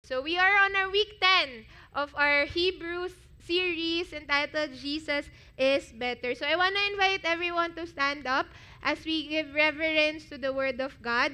So we are on our week 10 of our Hebrews series entitled Jesus is Better. So I want to invite everyone to stand up as we give reverence to the Word of God.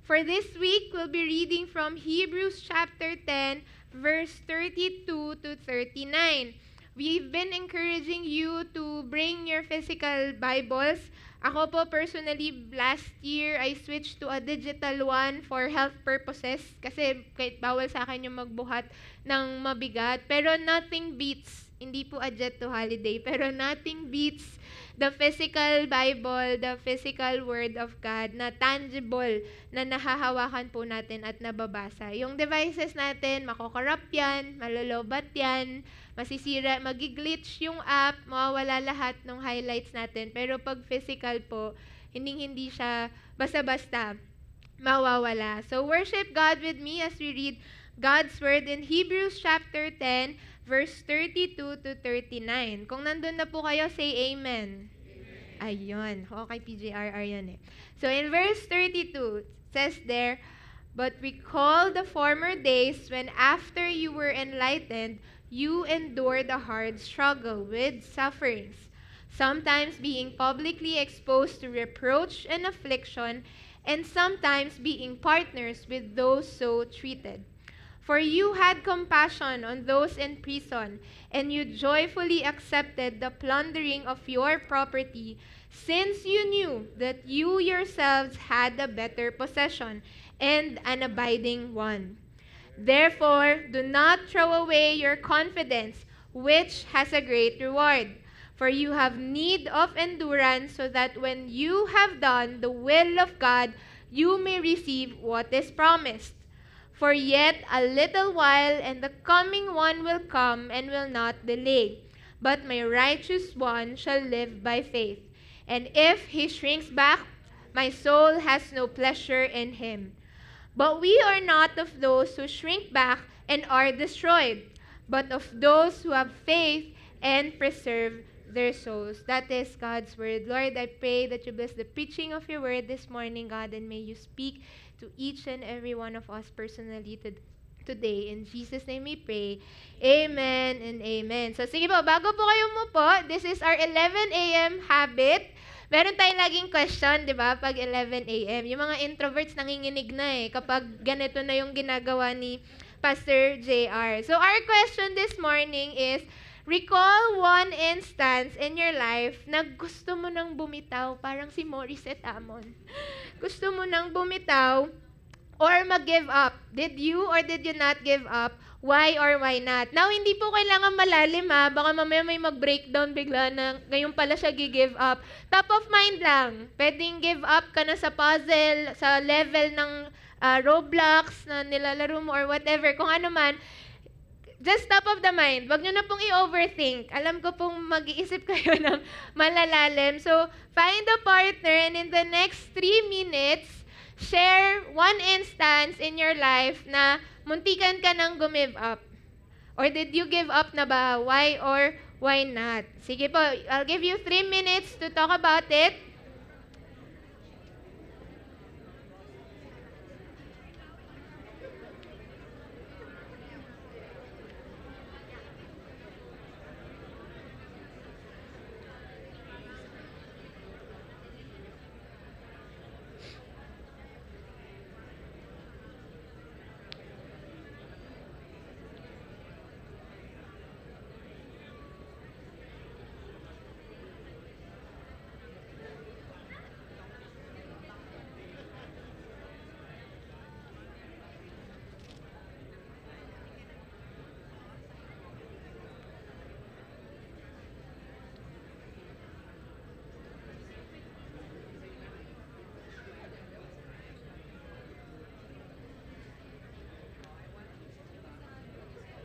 For this week, we'll be reading from Hebrews chapter 10, verse 32 to 39. We've been encouraging you to bring your physical Bibles. Ako po personally, last year, I switched to a digital one for health purposes kasi kahit bawal sa akin yung magbuhat ng mabigat. Pero nothing beats, hindi po a jet to holiday, pero nothing beats the physical Bible, the physical Word of God na tangible, na nahahawakan po natin at nababasa. Yung devices natin, makokorrupt yan, malolobat yan, masisira, magiglitch yung app, mawawala lahat ng highlights natin. Pero pag physical po, hindi siya basta-basta mawawala. So worship God with me as we read God's Word in Hebrews chapter 10, verse 32 to 39. Kung nandun na po kayo, say Amen. Ayun. Okay, PJRR yan eh. So in verse 32, it says there, "But recall the former days when after you were enlightened, you endured a hard struggle with sufferings, sometimes being publicly exposed to reproach and affliction, and sometimes being partners with those so treated. For you had compassion on those in prison, and you joyfully accepted the plundering of your property, since you knew that you yourselves had a better possession and an abiding one. Therefore, do not throw away your confidence, which has a great reward. For you have need of endurance, so that when you have done the will of God, you may receive what is promised. For yet a little while, and the coming one will come and will not delay. But my righteous one shall live by faith. And if he shrinks back, my soul has no pleasure in him. But we are not of those who shrink back and are destroyed, but of those who have faith and preserve their souls." That is God's word. Lord, I pray that you bless the preaching of your word this morning, God, and may you speak to each and every one of us personally today. In Jesus' name we pray. Amen and amen. So sige po, bago po kayo umupo, this is our 11 a.m. habit. Meron tayong laging question, di ba, pag 11 a.m. Yung mga introverts nanginginig na eh, kapag ganito na yung ginagawa ni Pastor JR. So our question this morning is, recall one instance in your life na gusto mo nang bumitaw, parang si Morissette Amon. Gusto mo nang bumitaw or mag-give up. Did you or did you not give up? Why or why not? Now, hindi po kailangan malalim ha. Baka mamaya may mag-breakdown bigla na ngayon pala siya gi-give up. Top of mind lang. Pwedeng give up ka na sa puzzle, sa level ng Roblox na nilalaro mo or whatever. Kung ano man, just top of the mind. Wag nyo na pong i-overthink. Alam ko pong mag-iisip kayo ng malalalim. So, find a partner and in the next 3 minutes, share one instance in your life na muntikan ka nang gumive up. Or did you give up na ba? Why or why not? Sige po, I'll give you 3 minutes to talk about it.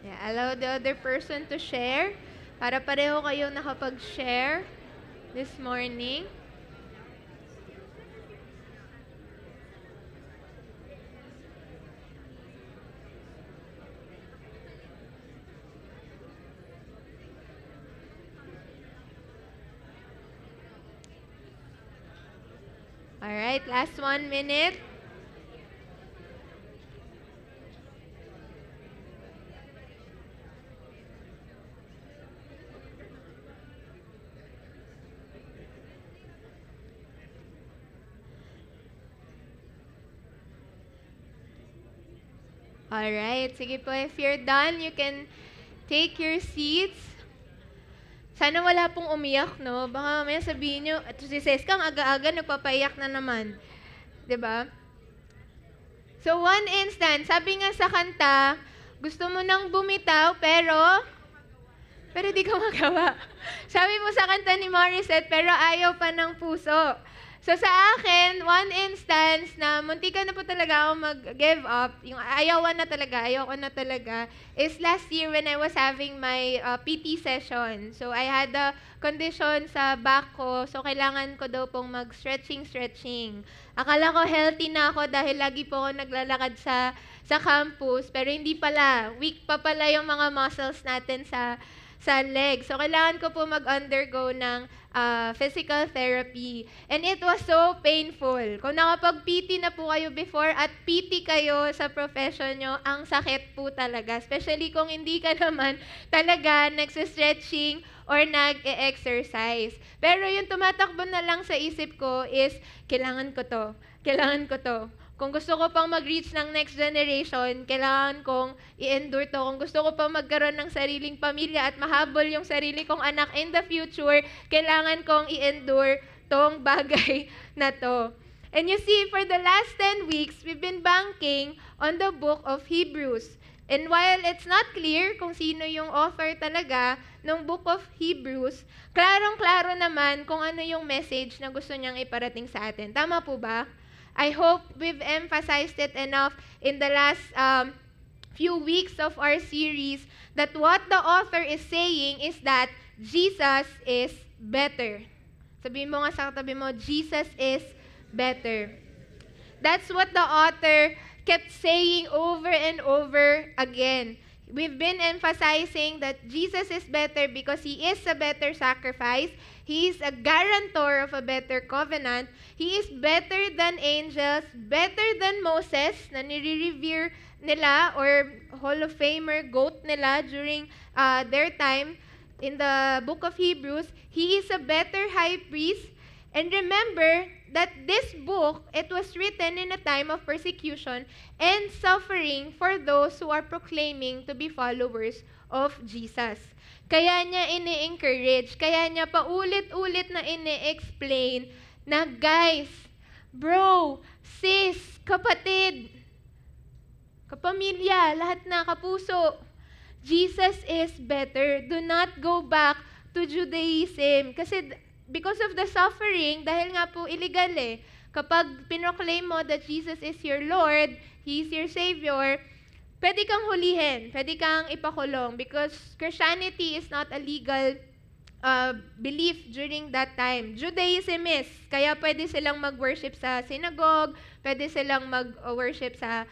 Yeah, allow the other person to share para pareho kayo nakapag-share this morning. Alright, last 1 minute. Alright, sige po. If you're done, you can take your seats. Sana wala pong umiyak, no? Baka mamaya sabihin nyo, ito si Seska, ang aga-aga, nagpapaiyak na naman. 'Di ba? So, one instance, sabi nga sa kanta, gusto mo nang bumitaw, pero di ka magawa. Sabi mo sa kanta ni Morissette, pero ayaw pa ng puso. So sa akin, one instance na muntikan na po talaga ako mag-give up, yung ayoko na talaga, is last year when I was having my PT session. So I had a condition sa back ko, so kailangan ko daw pong mag-stretching. Akala ko healthy na ako dahil lagi po ako naglalakad sa campus, pero hindi pala. Weak pa pala yung mga muscles natin sa leg. So, kailangan ko po mag-undergo ng physical therapy. And it was so painful. Kung nakapag-PT na po kayo before at PT kayo sa profession nyo, ang sakit po talaga. Especially kung hindi ka naman talaga nagsa-stretching or nag-e-exercise. Pero yung tumatakbo na lang sa isip ko is, kailangan ko to. Kung gusto ko pang mag-reach ng next generation, kailangan kong i-endure to. Kung gusto ko pang magkaroon ng sariling pamilya at mahabol yung sarili kong anak in the future, kailangan kong i-endure tong bagay na to. And you see, for the last 10 weeks, we've been banking on the book of Hebrews. And while it's not clear kung sino yung author talaga ng book of Hebrews, klarong-klaro naman kung ano yung message na gusto niyang iparating sa atin. Tama po ba? I hope we've emphasized it enough in the last few weeks of our series that what the author is saying is that Jesus is better. Sabihin mo nga sa katabi mo, Jesus is better. That's what the author kept saying over and over again. We've been emphasizing that Jesus is better because He is a better sacrifice. He is a guarantor of a better covenant. He is better than angels, better than Moses, na nire-revere nila or Hall of Famer, GOAT nila during their time in the book of Hebrews. He is a better high priest. And remember that this book, it was written in a time of persecution and suffering for those who are proclaiming to be followers of Jesus. Kaya niya ini-encourage, kaya niya paulit-ulit na ini-explain na guys, bro, sis, kapatid, kapamilya, lahat na kapuso, Jesus is better. Do not go back to Judaism. Kasi because of the suffering, dahil nga po illegal kapag pinoclaim mo that Jesus is your Lord, He is your Savior, pwede kang hulihin, pwede kang ipakulong because Christianity is not a legal belief during that time. Judaism is, kaya pwede silang mag-worship sa synagogue, pwede silang mag-worship sa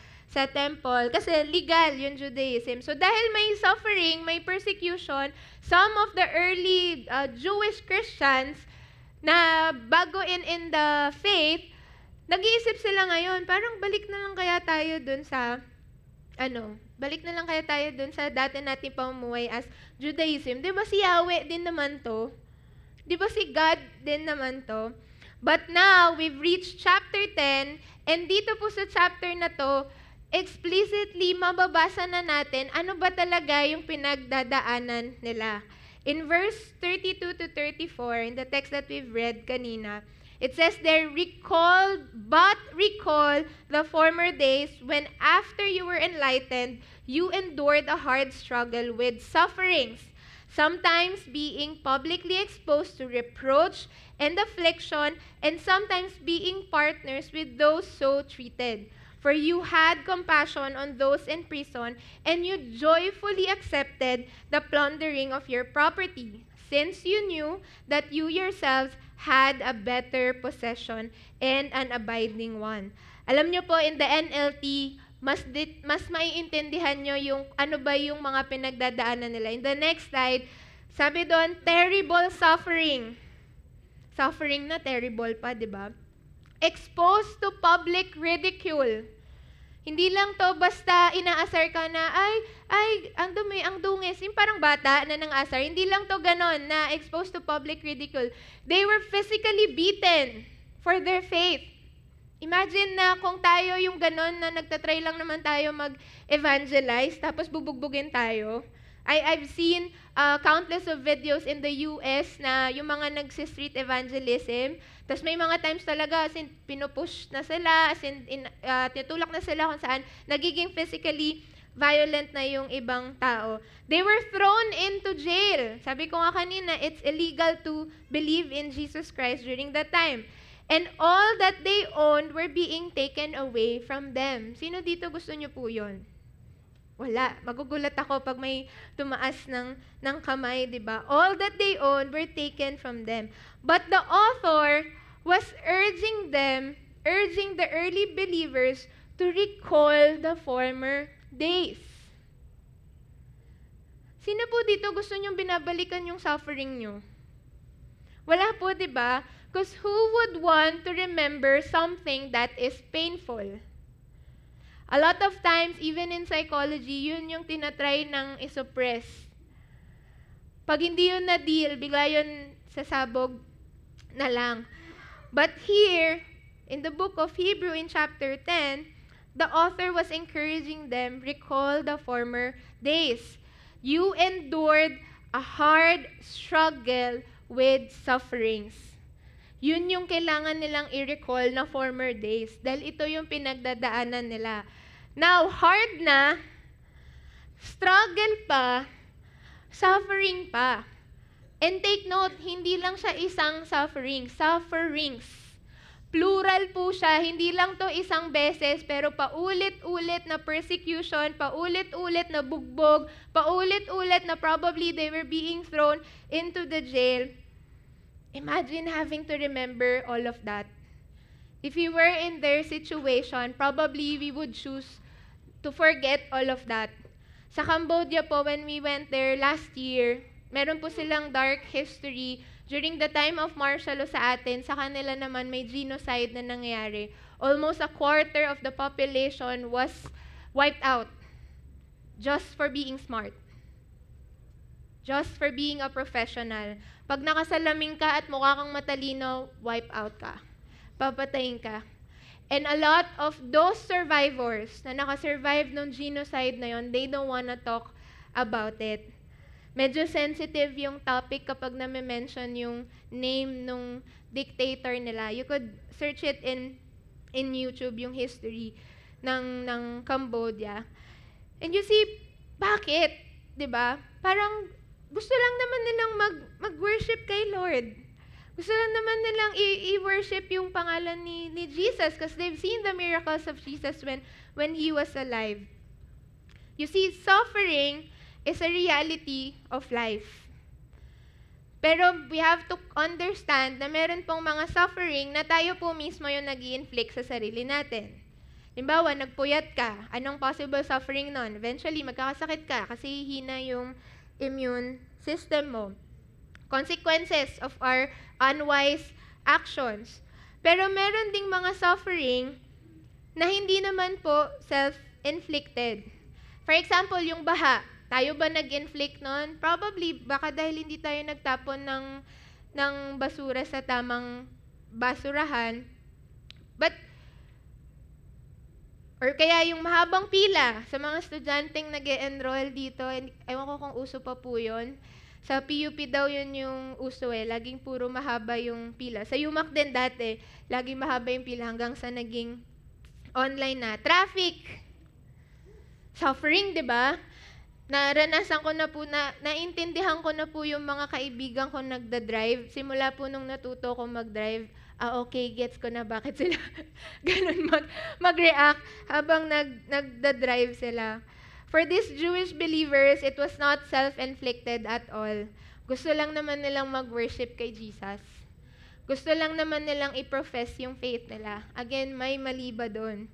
temple, kasi legal yung Judaism. So dahil may suffering, may persecution, some of the early Jewish Christians na bago in the faith, nag-iisip sila ngayon, parang balik na lang kaya tayo dun sa dati nating pamumuhay as Judaism. Di ba si Yahweh din naman to? Di ba si God din naman to? But now, we've reached chapter 10, and dito po sa chapter na to, explicitly mababasa na natin ano ba talaga yung pinagdadaanan nila. In verse 32 to 34, in the text that we've read kanina, it says there, recall the former days when after you were enlightened, you endured a hard struggle with sufferings, sometimes being publicly exposed to reproach and affliction, and sometimes being partners with those so treated. For you had compassion on those in prison, and you joyfully accepted the plundering of your property, since you knew that you yourselves had a better possession and an abiding one. Alam nyo po, in the NLT, mas maiintindihan nyo yung ano ba yung mga pinagdadaanan nila. In the next slide, sabi doon, terrible suffering. Suffering na terrible pa, di ba? Exposed to public ridicule. Hindi lang to basta inaasar ka na, ang dumi, ang dungis, yung parang bata na nang-asar. Hindi lang to ganon na exposed to public ridicule. They were physically beaten for their faith. Imagine na kung tayo yung ganon na nagtatry lang naman tayo mag-evangelize, tapos bubugbugin tayo. I've seen countless of videos in the US na yung mga nagsi-street evangelism, tapos may mga times talaga as in pinupush na sila, as in, titulak na sila kung saan nagiging physically violent na yung ibang tao. They were thrown into jail. Sabi ko nga kanina, it's illegal to believe in Jesus Christ during that time. And all that they owned were being taken away from them. Sino dito gusto niyo po yun? Wala. Magugulat ako pag may tumaas ng kamay, di ba? All that they owned were taken from them. But the author was urging the early believers to recall the former days. Sino po dito gusto niyong binabalikan yung suffering niyo? Wala po, di ba? Because who would want to remember something that is painful? A lot of times, even in psychology, yun yung tinatry ng isuppress. Pag hindi yun na-deal, bigla yun sasabog na lang. But here, in the book of Hebrew in chapter 10, the author was encouraging them, recall the former days. You endured a hard struggle with sufferings. Yun yung kailangan nilang i-recall na former days. Dahil ito yung pinagdadaanan nila. Now, hard na, struggle pa, suffering pa. And take note, hindi lang siya isang suffering, sufferings. Plural po siya, hindi lang to isang beses, pero paulit-ulit na persecution, paulit-ulit na bugbog, paulit-ulit na probably they were being thrown into the jail. Imagine having to remember all of that. If we were in their situation, probably we would choose to forget all of that. Sa Cambodia po, when we went there last year, meron po silang dark history. During the time of martial law sa atin, sa kanila naman may genocide na nangyayari. Almost a quarter of the population was wiped out just for being smart. Just for being a professional. Pag nakasalamin ka at mukha kang matalino, wipe out ka. Papatayin ka. And a lot of those survivors na nakasurvive ng genocide na yon, they don't wanna talk about it. Medyo sensitive yung topic kapag name-mention yung name nung dictator nila. You could search it in YouTube, yung history ng Cambodia. And you see, bakit? 'Di ba? Parang gusto lang naman nilang mag-worship kay Lord. Gusto lang naman nilang i-worship yung pangalan ni Jesus because they've seen the miracles of Jesus when He was alive. You see, suffering is a reality of life. Pero we have to understand na meron pong mga suffering na tayo po mismo yung nag-i-inflict sa sarili natin. Halimbawa, nagpuyat ka. Anong possible suffering nun? Eventually, magkakasakit ka kasi hina yung immune system mo. Consequences of our unwise actions. Pero meron ding mga suffering na hindi naman po self-inflicted. For example, yung baha. Tayo ba nag-inflict nun? Probably, baka dahil hindi tayo nagtapon ng basura sa tamang basurahan. Or kaya yung mahabang pila sa mga estudyanteng nag-e-enroll dito, ewan ko kung uso pa po yun. Sa PUP daw yun yung uso laging puro mahaba yung pila. Sa UMAC din dati, laging mahaba yung pila hanggang sa naging online na. Traffic! Suffering, di ba? Naranasan ko na po, naintindihan ko na po yung mga kaibigan ko nagda-drive. Simula po nung natuto ko mag-drive, okay, gets ko na bakit sila ganun mag-react habang nagda-drive sila. For these Jewish believers, it was not self-inflicted at all. Gusto lang naman nilang mag-worship kay Jesus. Gusto lang naman nilang i-profess yung faith nila. Again, may mali ba doon?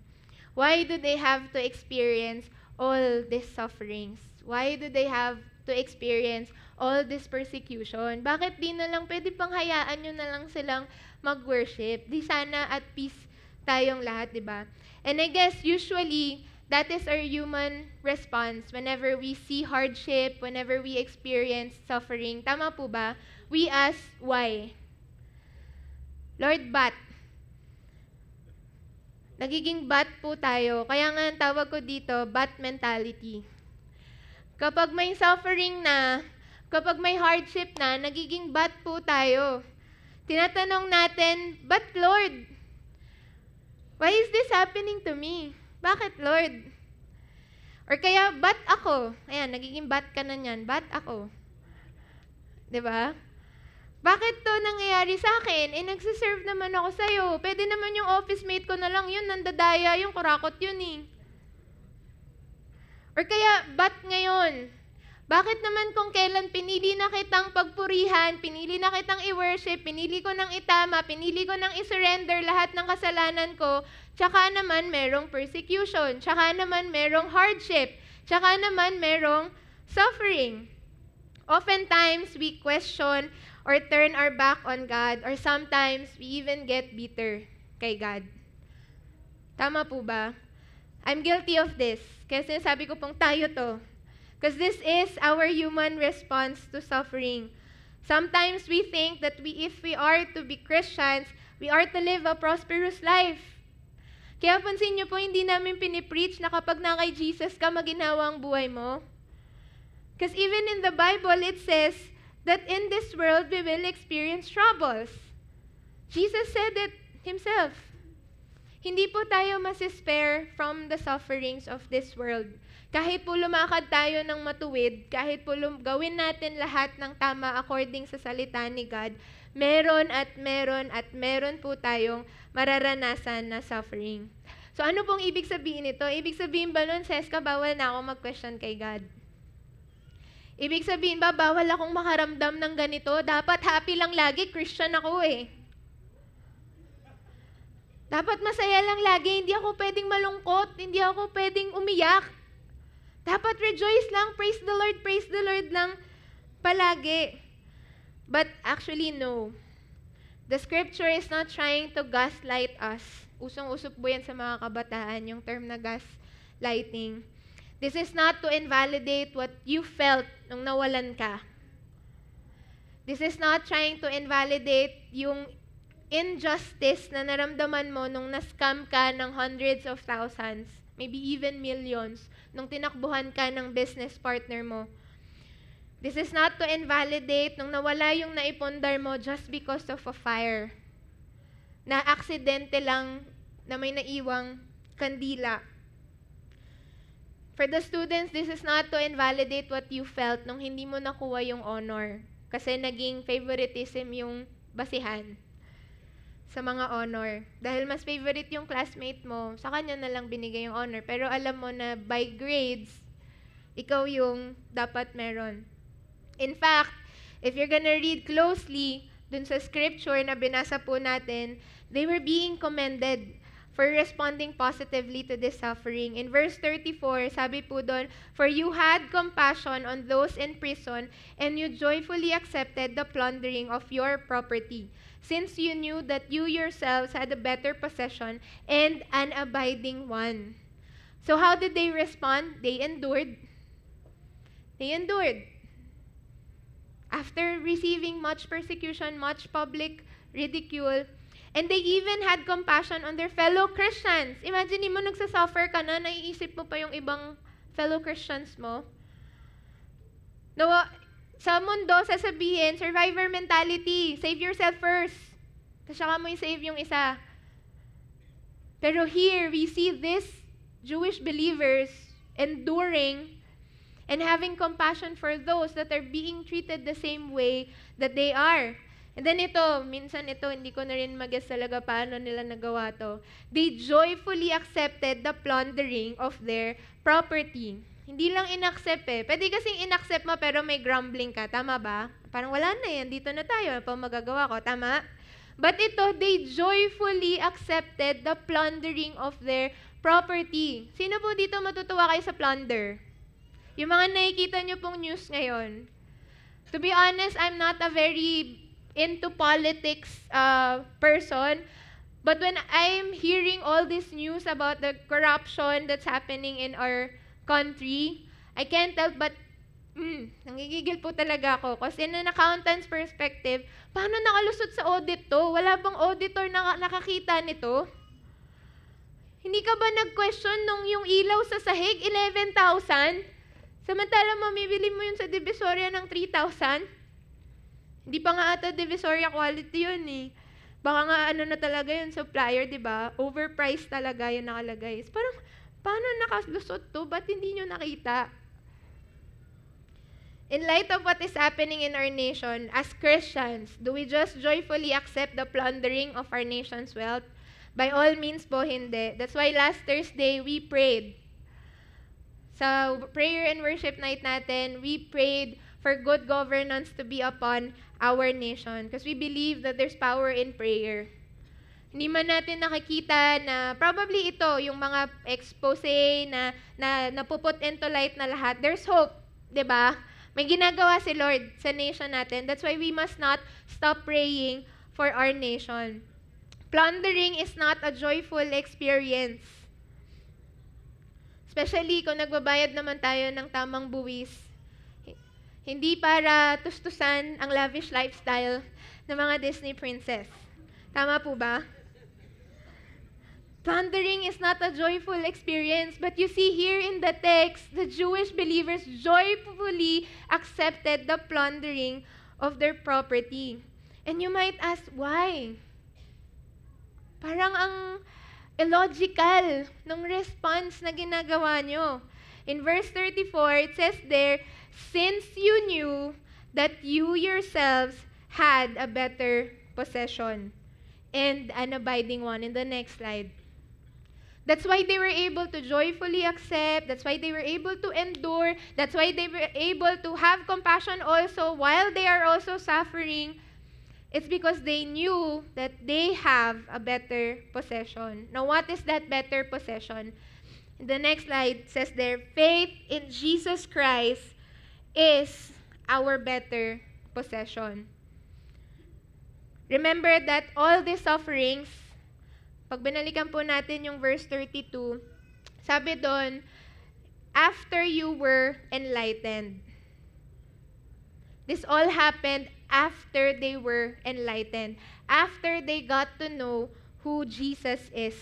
Why do they have to experience all these sufferings? Why do they have to experience all this persecution? Bakit di na lang, pwede pang hayaan nyo na lang silang mag-worship? Di sana at peace tayong lahat, di ba? And I guess usually, that is our human response whenever we see hardship, whenever we experience suffering. Tama po ba? We ask, why? Lord, but? Nagiging bat po tayo. Kaya nga ang tawag ko dito, bat mentality. Kapag may suffering na, kapag may hardship na, nagiging bat po tayo. Tinatanong natin, but Lord, why is this happening to me? Bakit, Lord? Or kaya, bat ako? Ayan, nagiging bat ka na niyan. Bat ako. 'Di ba? Bakit to nangyayari sa akin? Nagsiserve naman ako sa'yo. Pwede naman yung office mate ko na lang yun, nandadaya, yung kurakot yun eh. Or kaya, ba't ngayon? Bakit naman kung kailan pinili na kitang pagpurihan, pinili na kitang i-worship, pinili ko nang itama, pinili ko nang i-surrender lahat ng kasalanan ko, tsaka naman merong persecution, tsaka naman merong hardship, tsaka naman merong suffering. Oftentimes, we question or turn our back on God, or sometimes we even get bitter kay God. Tama po ba? I'm guilty of this. Kaya sinasabi ko pong tayo to. Because this is our human response to suffering. Sometimes we think that if we are to be Christians, we are to live a prosperous life. Kaya pansin niyo po, hindi namin pinipreach na kapag na kay Jesus ka, maginawa ang buhay mo. Because even in the Bible, it says that in this world, we will experience troubles. Jesus said it himself. Hindi po tayo masisspare from the sufferings of this world. Kahit po lumakad tayo ng matuwid, kahit po gawin natin lahat ng tama according sa salita ni God, meron at meron po tayong mararanasan na suffering. So ano pong ibig sabihin nito? Ibig sabihin ba nun, Seska, bawal na ako mag-question kay God? Ibig sabihin ba, bawal akong makaramdam ng ganito? Dapat happy lang lagi, Christian ako eh. Dapat masaya lang lagi, hindi ako pwedeng malungkot, hindi ako pwedeng umiyak. Dapat rejoice lang, praise the Lord lang palagi. But actually, no. The scripture is not trying to gaslight us. Usong-usok po yan sa mga kabataan, yung term na gaslighting. This is not to invalidate what you felt nung nawalan ka. This is not trying to invalidate yung injustice na naramdaman mo nung na-scam ka ng hundreds of thousands, maybe even millions, nung tinakbuhan ka ng business partner mo. This is not to invalidate nung nawala yung naipundar mo just because of a fire. Na aksidente lang na may naiwang kandila. For the students, this is not to invalidate what you felt nung hindi mo nakuha yung honor. Kasi naging favoritism yung basihan sa mga honor. Dahil mas favorite yung classmate mo, sa kanya na lang binigay yung honor. Pero alam mo na by grades, ikaw yung dapat meron. In fact, if you're gonna read closely dun sa scripture na binasa po natin, they were being commended for responding positively to this suffering. In verse 34, sabi po doon, "For you had compassion on those in prison, and you joyfully accepted the plundering of your property, since you knew that you yourselves had a better possession and an abiding one." So how did they respond? They endured. They endured. After receiving much persecution, much public ridicule, and they even had compassion on their fellow Christians. Imagine mo, nagsasuffer ka na, naiisip mo pa yung ibang fellow Christians mo. No, sa mundo, sasabihin, survivor mentality, save yourself first. Tapos saka mo i-save yung isa. Pero here, we see these Jewish believers enduring and having compassion for those that are being treated the same way that they are. And then minsan ito, hindi ko na rin mag-guess talaga paano nila nagawa to. They joyfully accepted the plundering of their property. Hindi lang inaccept eh. Pwede kasing inaccept mo pero may grumbling ka. Tama ba? Parang wala na yan. Dito na tayo. Ano pa magagawa ko? Tama? But they joyfully accepted the plundering of their property. Sino po dito matutuwa kayo sa plunder? Yung mga nakikita nyo pong news ngayon. To be honest, I'm not a very into politics person, but when I'm hearing all this news about the corruption that's happening in our country, I can't help but nangigigil po talaga ako. Kasi in an accountant's perspective, paano nakalusot sa audit to? Wala bang auditor na nakakita nito? Hindi ka ba nag-question nung yung ilaw sa sahig, 11,000? Samantala, mamibili mo yun sa Divisoria ng 3,000? Hindi pa nga ata Divisoria quality yun eh. Baka nga ano na talaga yun, supplier, di ba? Overpriced talaga yun nakalagay. Parang, paano nakalusot to? Ba't hindi nyo nakita? In light of what is happening in our nation, as Christians, do we just joyfully accept the plundering of our nation's wealth? By all means po, hindi. That's why last Thursday, we prayed. Sa prayer and worship night natin, we prayed for good governance to be upon our nation. Because we believe that there's power in prayer. Hindi man natin nakikita na probably ito, yung mga expose na napuput into light na lahat, there's hope. 'Di ba? May ginagawa si Lord sa nation natin. That's why we must not stop praying for our nation. Plundering is not a joyful experience. Especially kung nagbabayad naman tayo ng tamang buwis. Hindi para tustusan ang lavish lifestyle ng mga Disney princess. Tama po ba? Plundering is not a joyful experience, but you see here in the text, the Jewish believers joyfully accepted the plundering of their property. And you might ask, why? Parang ang illogical ng response na ginagawa nyo. In verse 34, it says there, since you knew that you yourselves had a better possession and an abiding one. In the next slide. That's why they were able to joyfully accept. That's why they were able to endure. That's why they were able to have compassion also while they are also suffering. It's because they knew that they have a better possession. Now, what is that better possession? In the next slide, it says there, faith in Jesus Christ is our better possession. Remember that all these sufferings, pag binalikan po natin yung verse 32, sabi doon, after you were enlightened. This all happened after they were enlightened. After they got to know who Jesus is.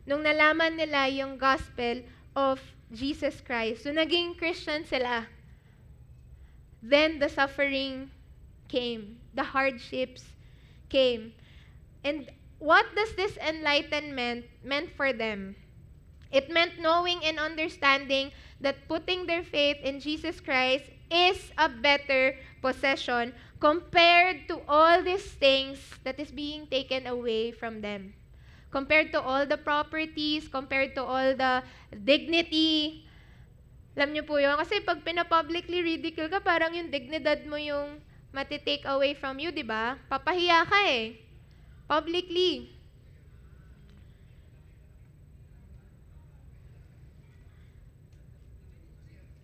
Nung nalaman nila yung gospel of Jesus Christ. So naging Christian sila. Then the suffering came. The hardships came. And what does this enlightenment meant for them? It meant knowing and understanding that putting their faith in Jesus Christ is a better possession compared to all these things that is being taken away from them. Compared to all the properties, compared to all the dignity. Alam niyo po yun? Kasi pag pinapublicly ridicule ka, parang yung dignidad mo yung matitake away from you, di ba? Papahiya ka eh. Publicly.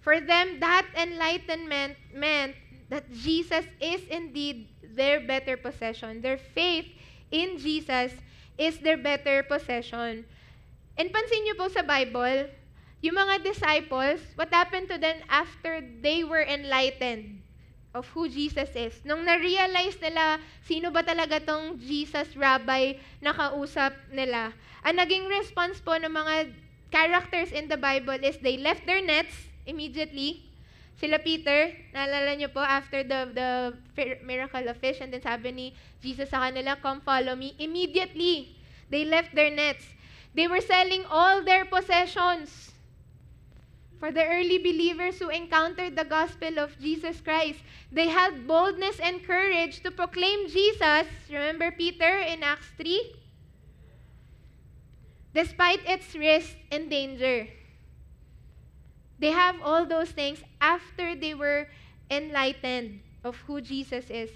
For them, that enlightenment meant that Jesus is indeed their better possession. Their faith in Jesus is their better possession. And pansin niyo po sa Bible, yung mga disciples, what happened to them after they were enlightened of who Jesus is? Nung na-realize nila, sino ba talaga tong Jesus Rabbi na kausap nila? Ang naging response po ng mga characters in the Bible is they left their nets immediately. Sila Peter, naalala niyo po, after the miracle of fish, and then sabi ni Jesus sa kanila, come follow me. Immediately, they left their nets. They were selling all their possessions. For the early believers who encountered the gospel of Jesus Christ, they had boldness and courage to proclaim Jesus. Remember Peter in Acts 3? Despite its risk and danger. They have all those things after they were enlightened of who Jesus is.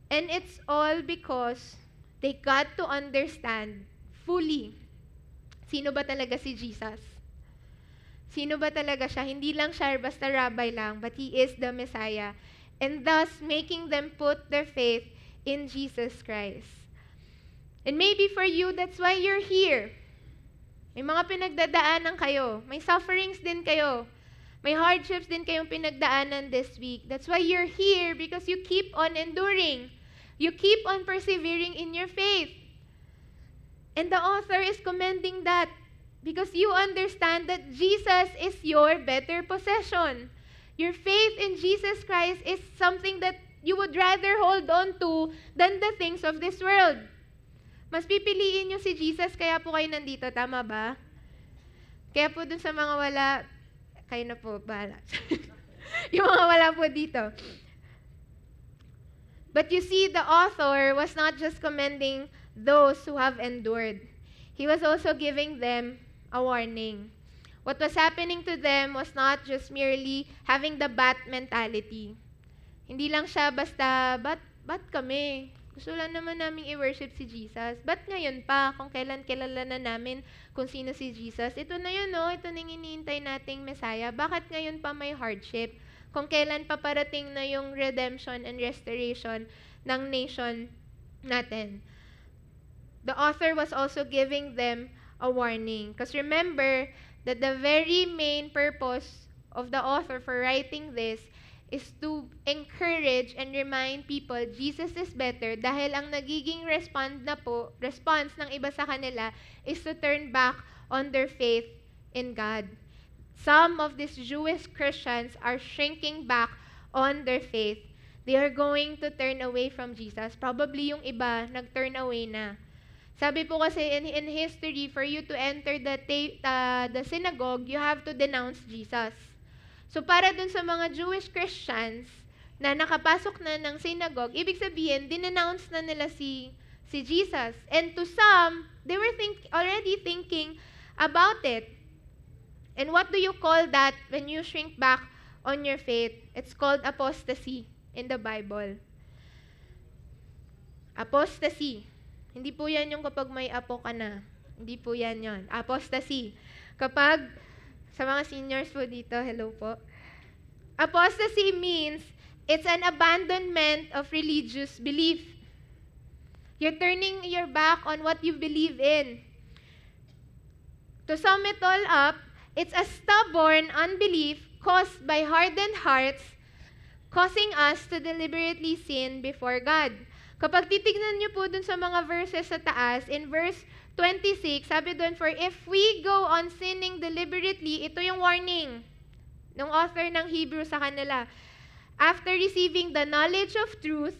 And it's all because they got to understand fully sino ba talaga si Jesus. Sino ba talaga siya? Hindi lang siya basta rabbi lang, but He is the Messiah. And thus, making them put their faith in Jesus Christ. And maybe for you, that's why you're here. May mga pinagdadaanan kayo. May sufferings din kayo. May hardships din kayong pinagdaanan this week. That's why you're here, because you keep on enduring. You keep on persevering in your faith. And the author is commending that. Because you understand that Jesus is your better possession. Your faith in Jesus Christ is something that you would rather hold on to than the things of this world. Mas pipiliin nyo si Jesus, kaya po kayo nandito. Tama ba? Kaya po dun sa mga wala, kayo na po, bahala. Yung mga wala po dito. But you see, the author was not just commending those who have endured. He was also giving them a warning. What was happening to them was not just merely having the bat mentality. Hindi lang siya basta, ba't kami? Gusto lang naman namin i-worship si Jesus. Ba't ngayon pa, kung kailan kilala na namin kung sino si Jesus? Ito na yun, no? Ito nang iniintay nating Messiah. Bakit ngayon pa may hardship? Kung kailan pa parating na yung redemption and restoration ng nation natin. The author was also giving them a warning. Because remember that the very main purpose of the author for writing this is to encourage and remind people Jesus is better dahil ang nagiging response ng iba sa kanila is to turn back on their faith in God. Some of these Jewish Christians are shrinking back on their faith. They are going to turn away from Jesus. Probably yung iba nag-turn away na. Sabi po kasi in history, for you to enter the synagogue, you have to denounce Jesus. So para dun sa mga Jewish Christians na nakapasok na ng synagogue, ibig sabihin, dinenounce na nila si Jesus. And to some, they were already thinking about it. And what do you call that when you shrink back on your faith? It's called apostasy in the Bible. Apostasy. Hindi po yan yung kapag may apo ka na. Hindi po yan yon. Apostasy. Kapag, sa mga seniors po dito, hello po. Apostasy means it's an abandonment of religious belief. You're turning your back on what you believe in. To sum it all up, it's a stubborn unbelief caused by hardened hearts, causing us to deliberately sin before God. Kapag titignan niyo po dun sa mga verses sa taas, in verse 26, sabi dun, for if we go on sinning deliberately, ito yung warning ng author ng Hebrew sa kanila. After receiving the knowledge of truth,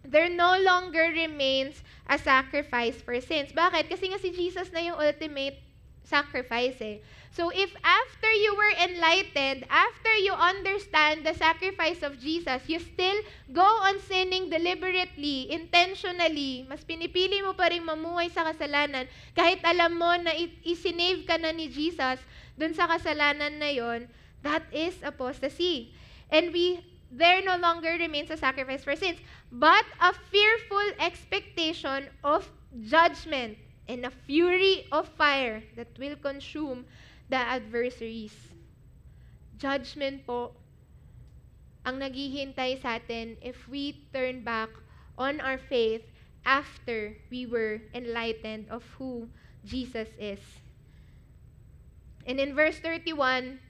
there no longer remains a sacrifice for sins. Bakit? Kasi nga si Jesus na yung ultimate sacrifice eh. So if after you were enlightened, after you understand the sacrifice of Jesus, you still go on sinning deliberately, intentionally, mas pinipili mo pa rin mamuhay sa kasalanan, kahit alam mo na isinave ka na ni Jesus dun sa kasalanan na yon, that is apostasy. And there no longer remains a sacrifice for sins, but a fearful expectation of judgment and a fury of fire that will consume the adversaries. Judgment po ang naghihintay sa atin if we turn back on our faith after we were enlightened of who Jesus is. And in verse 31,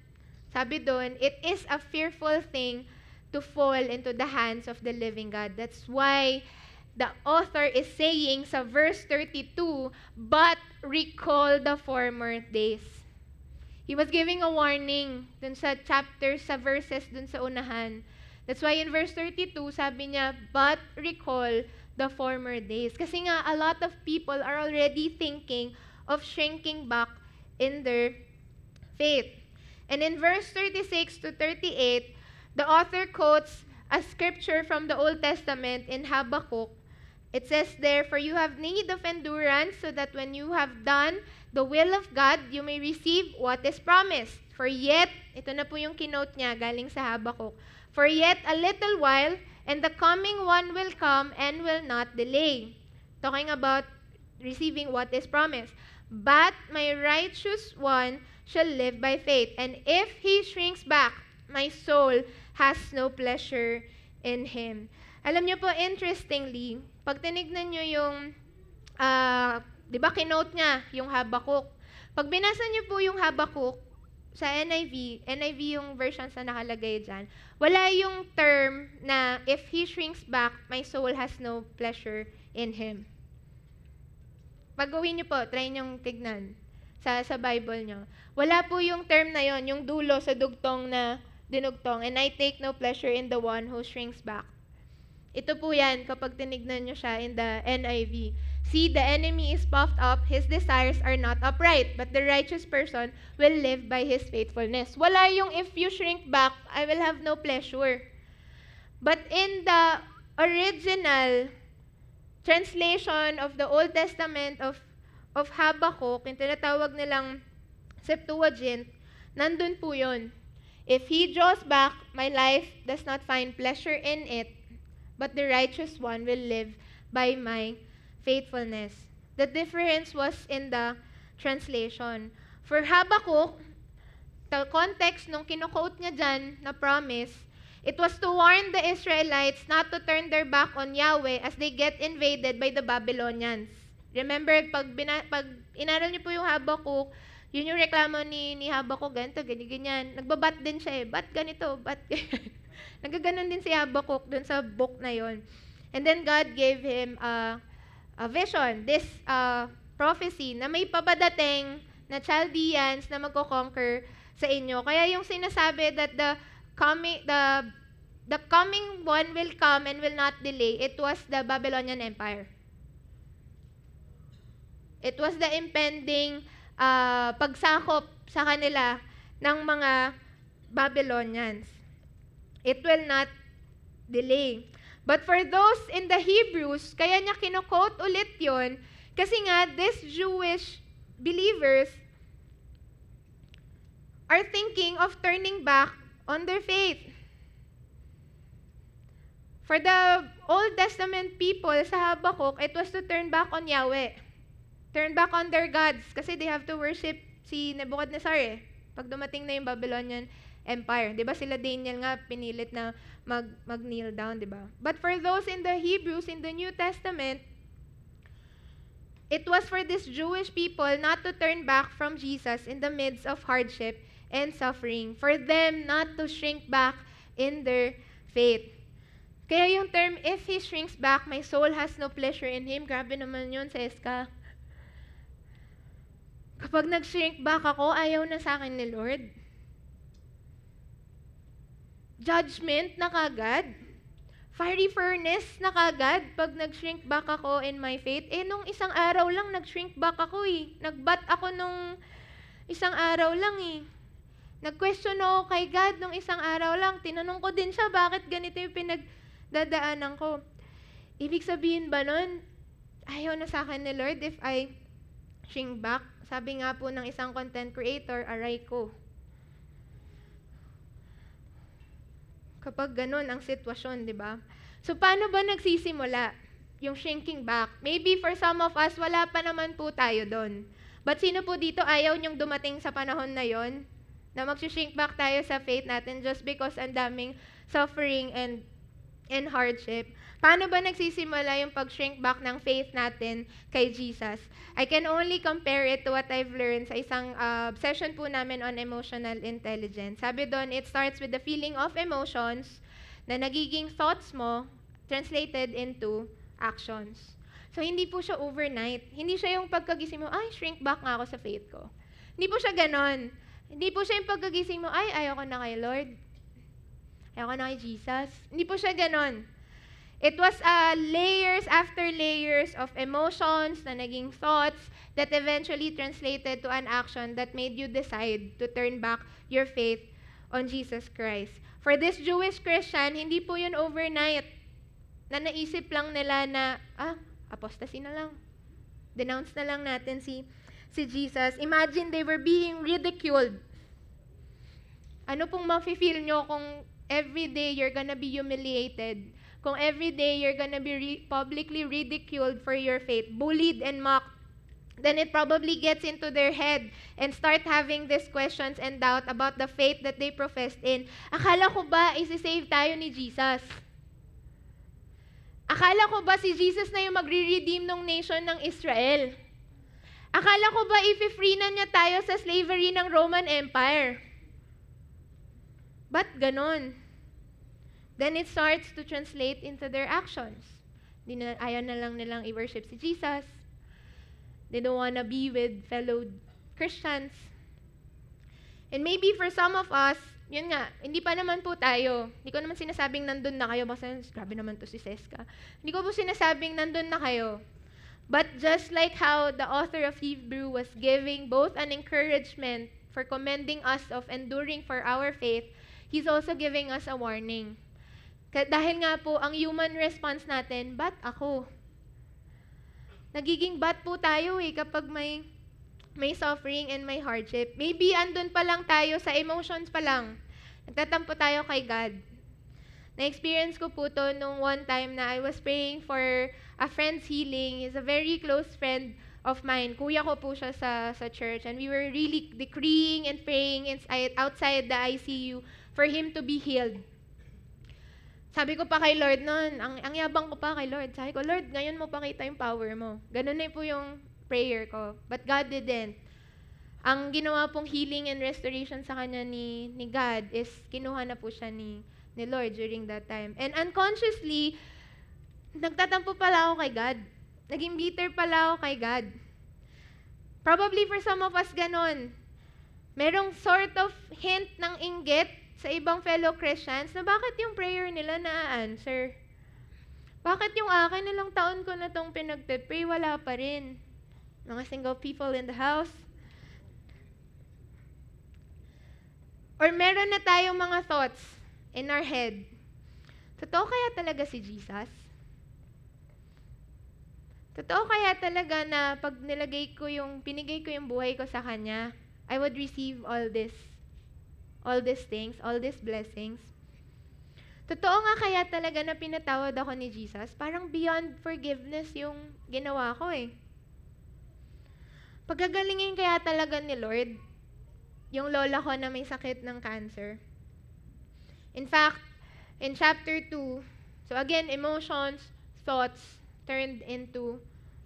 sabi doon, it is a fearful thing to fall into the hands of the living God. That's why the author is saying sa verse 32, but recall the former days. He was giving a warning dun sa chapters, sa verses dun sa unahan. That's why in verse 32, sabi niya, but recall the former days. Kasi nga, a lot of people are already thinking of shrinking back in their faith. And in verse 36 to 38, the author quotes a scripture from the Old Testament in Habakkuk. It says there, for you have need of endurance, so that when you have done the will of God, you may receive what is promised. For yet, ito na po yung kinote niya galing sa Habakkuk, for yet a little while, and the coming one will come and will not delay. Talking about receiving what is promised. But my righteous one shall live by faith, and if he shrinks back, my soul has no pleasure in him. Alam niyo po, interestingly, pag tinignan niyo yung, di ba, kinote niya yung Habakkuk. Pag binasa niyo po yung Habakkuk sa NIV yung versions na nakalagay dyan, wala yung term na, if he shrinks back, my soul has no pleasure in him. Pag gawin niyo po, try niyong tignan. sa Bible nyo. Wala po yung term na yon, yung dulo sa dugtong na dinugtong. And I take no pleasure in the one who shrinks back. Ito po yan kapag tinignan nyo siya in the NIV. See, the enemy is puffed up, his desires are not upright, but the righteous person will live by his faithfulness. Wala yung if you shrink back, I will have no pleasure. But in the original translation of the Old Testament of Habakkuk, yung tinatawag nilang Septuagint, nandun po yun. If he draws back, my life does not find pleasure in it, but the righteous one will live by my faithfulness. The difference was in the translation. For Habakkuk, the context nung kino-quote niya dyan na promise, it was to warn the Israelites not to turn their back on Yahweh as they get invaded by the Babylonians. Remember, pag inaral niyo po yung Habakkuk, yun yung reklamo ni Habakkuk, ganito, ganyan. Nagbabat din siya bat ganito, bat ganyan. Nagaganon din si Habakkuk dun sa book na yon. And then God gave him a vision, this prophecy, na may papadating na Chaldeans na magko-conquer sa inyo. Kaya yung sinasabi that the coming one will come and will not delay, it was the Babylonian Empire. It was the impending pagsakop sa kanila ng mga Babylonians. It will not delay. But for those in the Hebrews, kaya niya kino-quote ulit yon kasi nga, these Jewish believers are thinking of turning back on their faith. For the Old Testament people sa Habakkuk, it was to turn back on Yahweh. Turn back on their gods kasi they have to worship si Nebuchadnezzar pag dumating na yung Babylonian Empire. 'Di ba sila Daniel nga pinilit na mag-kneel down, 'di ba? But for those in the Hebrews in the New Testament, it was for these Jewish people not to turn back from Jesus in the midst of hardship and suffering. For them not to shrink back in their faith. Kaya yung term, if he shrinks back, my soul has no pleasure in him. Grabe naman yun sa SK. Kapag nag-shrink back ako, ayaw na sa akin ni Lord. Judgment na kagad. Fiery furnace na kagad pag nag-shrink back ako in my faith. Nung isang araw lang, nag-shrink back ako Nag-bat ako nung isang araw lang Nag-question ako kay God nung isang araw lang. Tinanong ko din siya, bakit ganito yung pinagdadaanan ko? Ibig sabihin ba nun, ayaw na sa akin ni Lord if I shrink back? Sabi nga po ng isang content creator, aray ko. Kapag ganun ang sitwasyon, di ba? So, paano ba nagsisimula yung shrinking back? Maybe for some of us, wala pa naman po tayo doon. But sino po dito ayaw niyong dumating sa panahon na yon na mag-shrink back tayo sa faith natin just because ang daming suffering and hardship? Paano ba nagsisimula yung pag-shrink back ng faith natin kay Jesus? I can only compare it to what I've learned sa isang session po namin on emotional intelligence. Sabi doon, it starts with the feeling of emotions na nagiging thoughts mo translated into actions. So, hindi po siya overnight. Hindi siya yung pagkagising mo, ay, shrink back nga ako sa faith ko. Hindi po siya ganon. Hindi po siya yung pagkagising mo, ay, ayoko na kay Lord. Ayoko na kay Jesus. Hindi po siya ganon. It was layers after layers of emotions na naging thoughts that eventually translated to an action that made you decide to turn back your faith on Jesus Christ. For this Jewish Christian, hindi po yun overnight na naisip lang nila na, apostasy na lang. Denounce na lang natin si Jesus. Imagine they were being ridiculed. Ano pong mafe-feel nyo kung everyday you're gonna be humiliated? Kung everyday you're gonna be publicly ridiculed for your faith, bullied and mocked, then it probably gets into their head and start having these questions and doubt about the faith that they professed in. Akala ko ba isi-save tayo ni Jesus? Akala ko ba si Jesus na yung magre-redeem ng nation ng Israel? Akala ko ba i-free na niya tayo sa slavery ng Roman Empire? Ba't ganon? Then it starts to translate into their actions. Ayaw na lang nilang i-worship si Jesus. They don't wanna be with fellow Christians. And maybe for some of us, yun nga, hindi pa naman po tayo. Hindi ko naman sinasabing nandun na kayo. Basta, grabe naman to si Seska. Hindi ko po sinasabing nandun na kayo. But just like how the author of Hebrew was giving both an encouragement for commending us of enduring for our faith, he's also giving us a warning. Dahil nga po, ang human response natin, ba't ako? Nagiging ba't po tayo kapag may suffering and may hardship. Maybe andun pa lang tayo sa emotions pa lang. Nagtatampo tayo kay God. Na-experience ko po to nung one time na I was praying for a friend's healing. He's a very close friend of mine. Kuya ko po siya sa church. And we were really decreeing and praying outside the ICU for him to be healed. Sabi ko pa kay Lord noon, ang yabang ko pa kay Lord. Sabi ko, Lord, ngayon mo pakita yung power mo. Ganun na po yung prayer ko. But God didn't. Ang ginawa pong healing and restoration sa kanya ni God is kinuha na po siya ni Lord during that time. And unconsciously, nagtatampo pala ako kay God. Naging bitter pala ako kay God. Probably for some of us ganon. Merong sort of hint ng inggit sa ibang fellow Christians na bakit yung prayer nila na-answer? Bakit yung akin ilang taon ko na itong pinagpe-pray, wala pa rin? Mga single people in the house. Or meron na tayong mga thoughts in our head. Totoo kaya talaga si Jesus? Totoo kaya talaga na pag pinigay ko yung buhay ko sa Kanya, I would receive all these things, all these blessings? Totoo nga kaya talaga na pinatawad ako ni Jesus? Parang beyond forgiveness yung ginawa ko Pagagalingin kaya talaga ni Lord yung lola ko na may sakit ng cancer. In fact, in chapter 2, so again, emotions, thoughts turned into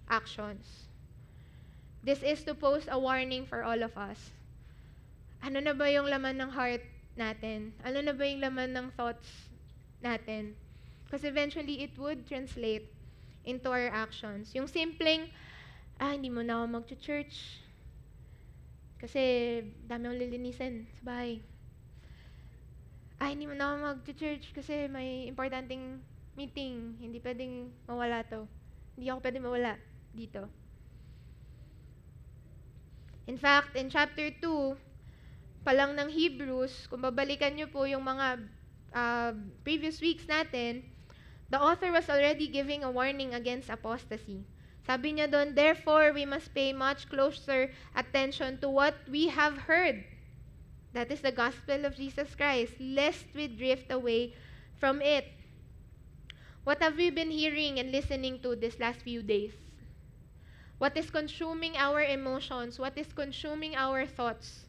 actions. This is to pose a warning for all of us. Ano na ba yung laman ng heart natin? Ano na ba yung laman ng thoughts natin? Because eventually, it would translate into our actions. Yung simpleng, hindi mo na ako mag-church. Kasi dami akong lilinisin sa bahay. Hindi mo na ako mag-church kasi may importanteng meeting. Hindi pwedeng mawala to. Hindi ako pwedeng mawala dito. In fact, in chapter 2, palang ng Hebrews, kung babalikan nyo po yung mga previous weeks natin, the author was already giving a warning against apostasy. Sabi niya doon, therefore, we must pay much closer attention to what we have heard. That is the gospel of Jesus Christ, lest we drift away from it. What have we been hearing and listening to these last few days? What is consuming our emotions? What is consuming our thoughts?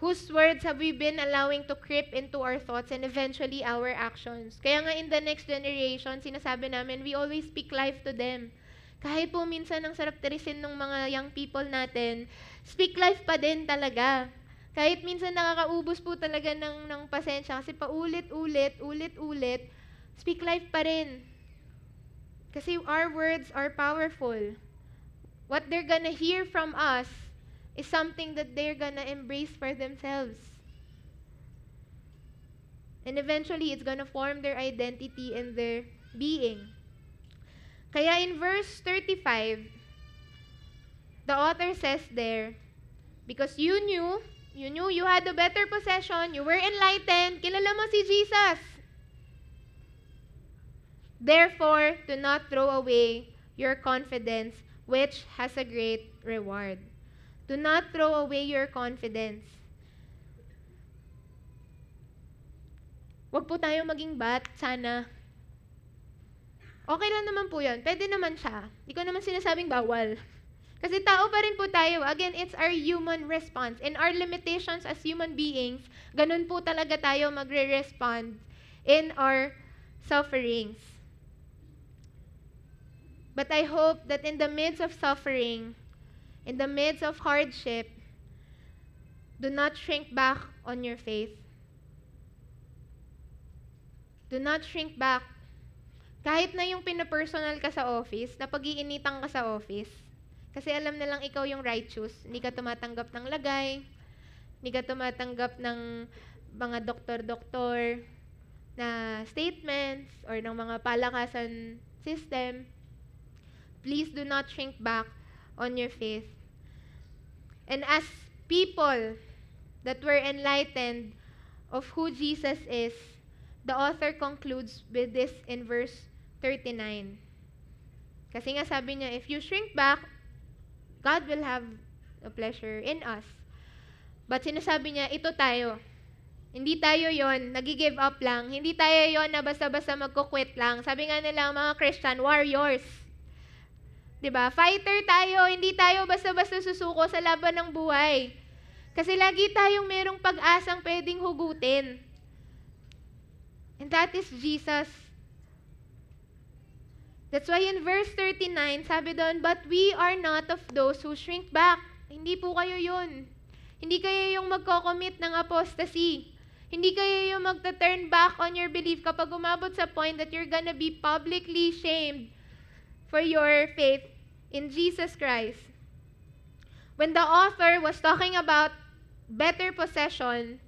Whose words have we been allowing to creep into our thoughts and eventually our actions? Kaya nga in the next generation, sinasabi namin, we always speak life to them. Kahit po minsan ang sarap tirisin ng mga young people natin, speak life pa din talaga. Kahit minsan nakakaubos po talaga ng pasensya kasi paulit-ulit, speak life pa rin. Kasi our words are powerful. What they're gonna hear from us is something that they're gonna embrace for themselves. And eventually, it's gonna form their identity and their being. Kaya in verse 35, the author says there, because you knew you had a better possession, you were enlightened, kilala mo si Jesus. Therefore, do not throw away your confidence, which has a great reward. Do not throw away your confidence. Huwag po tayo maging bat, sana. Okay lang naman po yun. Pwede naman siya. Hindi ko naman sinasabing bawal. Kasi tao pa rin po tayo. Again, it's our human response. In our limitations as human beings, ganun po talaga tayo magre-respond in our sufferings. But I hope that in the midst of suffering, in the midst of hardship, do not shrink back on your faith. Do not shrink back. Kahit na yung pinapersonal ka sa office, na pag-iinitan ka sa office, Kasi alam nilang ikaw yung righteous. Hindi ka tumatanggap ng lagay, hindi ka tumatanggap ng mga doktor-doktor na statements or ng mga palakasan system. Please do not shrink back on your faith. And as people that were enlightened of who Jesus is, the author concludes with this in verse 39. Kasi nga sabi niya, if you shrink back, God will have a pleasure in us. But sinasabi niya, ito tayo. Hindi tayo yon, nag-give up lang. Hindi tayo yon na basta-basta magko-quit lang. Sabi nga nila mga Christian, warriors. 'Di ba? Fighter tayo, hindi tayo basta-basta susuko sa laban ng buhay. Kasi lagi tayong merong pag-asang pwedeng hugutin. And that is Jesus. That's why in verse 39, sabi doon, but we are not of those who shrink back. Hindi po kayo yun. Hindi kayo yung magko-commit ng apostasy. Hindi kayo yung magta-turn back on your belief kapag umabot sa point that you're gonna be publicly shamed for your faith in Jesus Christ. When the author was talking about better possession,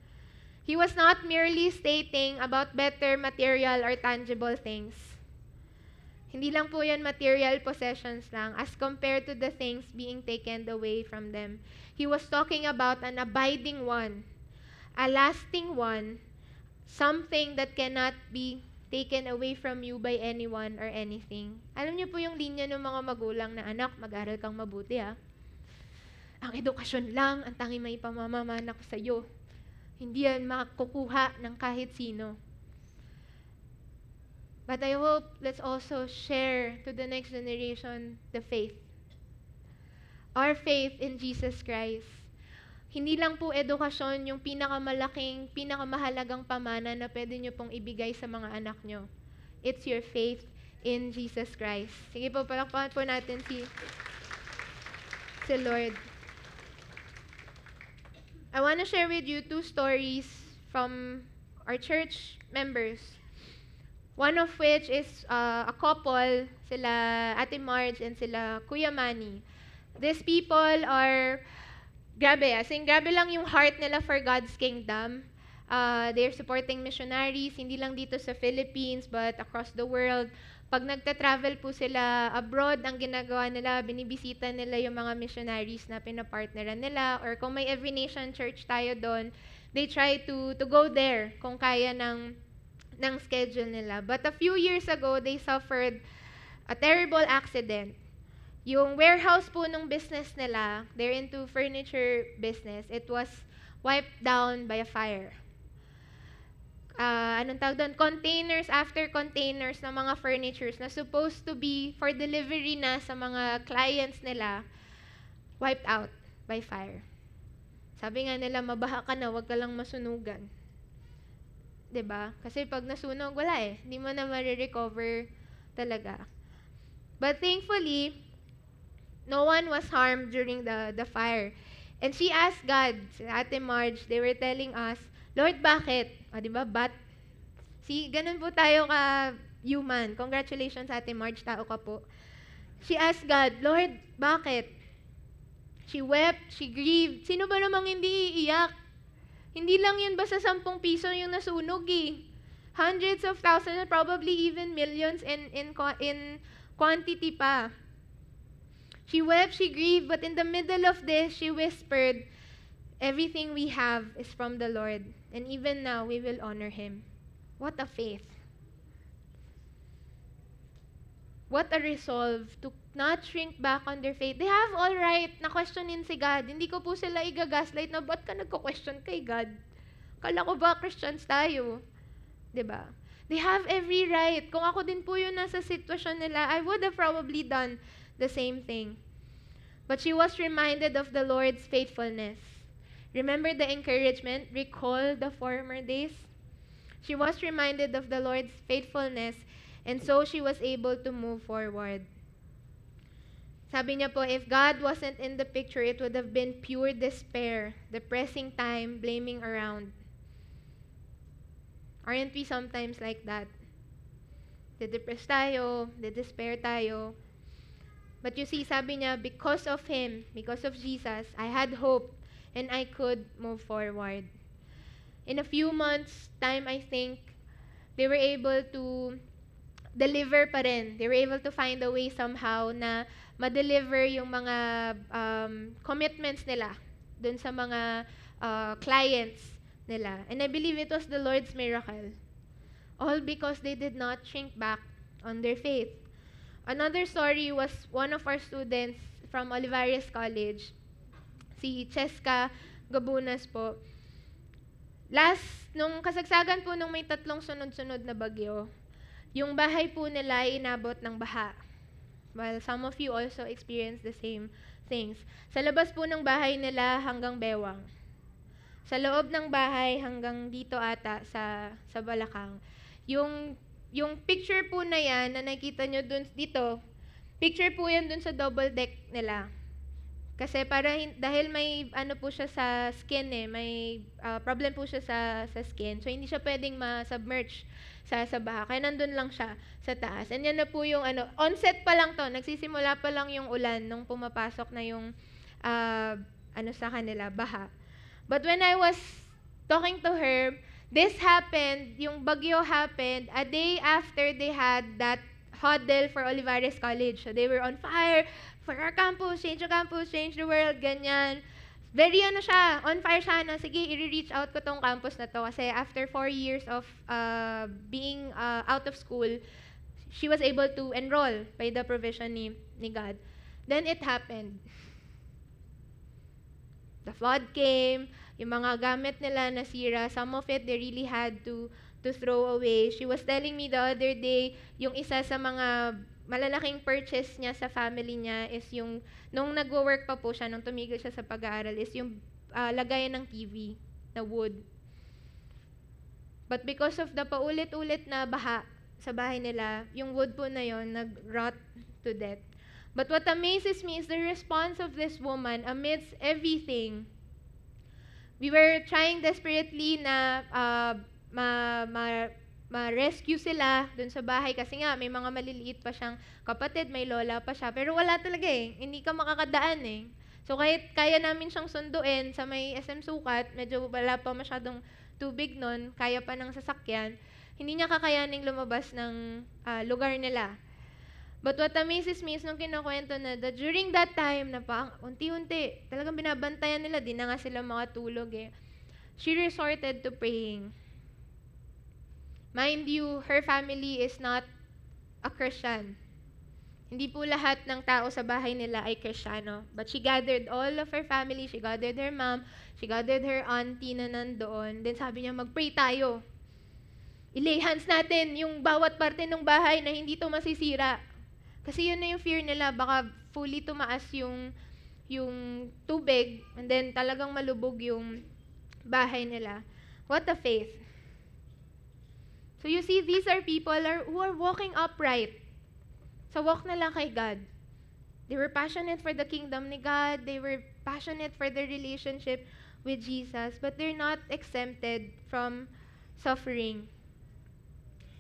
he was not merely stating about better material or tangible things. Hindi lang po yan material possessions lang as compared to the things being taken away from them. He was talking about an abiding one, a lasting one, something that cannot be taken away from you by anyone or anything. Alam niyo po yung linya ng mga magulang na, anak, mag-aral kang mabuti ha. Ang edukasyon lang, ang tanging may pamamamana ko sa iyo. Hindi yan makukuha ng kahit sino. But I hope let's also share to the next generation the faith. Our faith in Jesus Christ. Hindi lang po edukasyon yung pinakamalaking, pinakamahalagang pamana na pwede nyo pong ibigay sa mga anak nyo. It's your faith in Jesus Christ. Sige po, palakpakan po natin si Lord. I want to share with you 2 stories from our church members. One of which is a couple, sila Ate Marge and sila Kuya Manny. These people are, grabe lang yung heart nila for God's kingdom. They're supporting missionaries, hindi lang dito sa Philippines, but across the world. Pag nagta-travel po sila abroad, ang ginagawa nila, binibisita nila yung mga missionaries na pinapartneran nila, or kung may Every Nation Church tayo doon, they try to go there kung kaya ng schedule nila. But a few years ago, they suffered a terrible accident. Yung warehouse po ng business nila, they're into furniture business, it was wiped down by a fire. Anong tawag doon? Containers after containers ng mga furnitures na supposed to be for delivery na sa mga clients nila, wiped out by fire. Sabi nga nila, mabaha ka na, wag ka lang masunugan. 'Di ba? Kasi pag nasunog, wala eh. Hindi mo na ma-recover talaga. But thankfully, no one was harmed during the fire. And she asked God, si Ate Marge, they were telling us, Lord, bakit? O, 'di ba? But ganun po tayo ka-human. Congratulations, Ate Marge, tao ka po. She asked God, Lord, bakit? She wept, she grieved. Sino ba namang hindi iiyak? Hindi lang yun basta 10 piso yung nasunog eh. Hundreds of thousands, probably even millions in quantity pa. She wept, she grieved, but in the middle of this, she whispered, everything we have is from the Lord, and even now, we will honor Him. What a faith. What a resolve to not shrink back on their faith. They have all right na questionin si God. Hindi ko po sila i-gaslight na, ba't ka nagko-question kay God? Kala ko ba Christians tayo? 'Di ba? They have every right. Kung ako din po yung nasa sitwasyon nila, I would have probably done the same thing. But she was reminded of the Lord's faithfulness. Remember the encouragement? Recall the former days? She was reminded of the Lord's faithfulness, and so she was able to move forward. Sabi niya po, if God wasn't in the picture, it would have been pure despair, depressing time, blaming around. Aren't we sometimes like that? De-depress tayo, de-despair tayo. But you see, sabi niya, because of Him, because of Jesus, I had hope and I could move forward. In a few months' time, I think, they were able to deliver pa rin. They were able to find a way somehow na ma-deliver yung mga commitments nila dun sa mga clients nila. And I believe it was the Lord's miracle. All because they did not shrink back on their faith. Another story was one of our students from Olivares College, si Cheska Gabunas po. Nung kasagsagan po nung may 3 sunod-sunod na bagyo, yung bahay po nila ay inabot ng baha. Well, some of you also experienced the same things. Sa labas po ng bahay nila hanggang bewang. Sa loob ng bahay hanggang dito ata sa balakang. Yung picture po na yan na nakita nyo dito, picture po yan dun sa double deck nila. Kasi dahil may ano po siya sa skin may problem po siya sa skin. So hindi siya pwedeng ma-submerge sa baha. Kaya nandun lang siya sa taas. And yan na po yung onset pa lang to. Nagsisimula pa lang yung ulan nung pumapasok na yung sa kanila, baha. But when I was talking to her, this happened, yung bagyo happened a day after they had that huddle for Olivares College. So they were on fire for our campus, change the world, ganyan. Very siya, on fire siya na, sige, i-reach out ko tong campus na to. Kasi after 4 years of being out of school, she was able to enroll by the provision ni God. Then it happened. The flood came, yung mga gamit nila nasira, some of it they really had to throw away. She was telling me the other day, yung isa sa mga malalaking purchase niya sa family niya is yung, nung nag-work pa po siya, nung tumigil siya sa pag-aaral, is yung lagayan ng TV na wood. But because of the paulit-ulit na baha sa bahay nila, yung wood po na yon nag-rot to death. But what amazes me is the response of this woman amidst everything. We were trying desperately na ma-rescue sila dun sa bahay kasi nga may mga maliliit pa siyang kapatid, may lola pa siya, pero wala talaga hindi ka makakadaan So kahit kaya namin siyang sunduin sa may SM Sukat, medyo wala pa masyadong tubig nun, kaya pa ng sasakyan, hindi niya kakayaning lumabas ng lugar nila. But what amazes me is nung kinukwento na that during that time na unti-unti, talagang binabantayan nila, di na nga sila makatulog She resorted to praying. Mind you, her family is not a Christian. Hindi po lahat ng tao sa bahay nila ay Kristiyano. But she gathered all of her family, she gathered her mom, she gathered her auntie na nandoon. Then sabi niya, mag-pray tayo. I-lay hands natin yung bawat parte ng bahay na hindi to masisira. Kasi yun na yung fear nila, baka fully tumaas yung tubig and then talagang malubog yung bahay nila. What a faith. So you see, these are people who are walking upright. So walk na lang kay God. They were passionate for the kingdom ni God. They were passionate for their relationship with Jesus. But they're not exempted from suffering.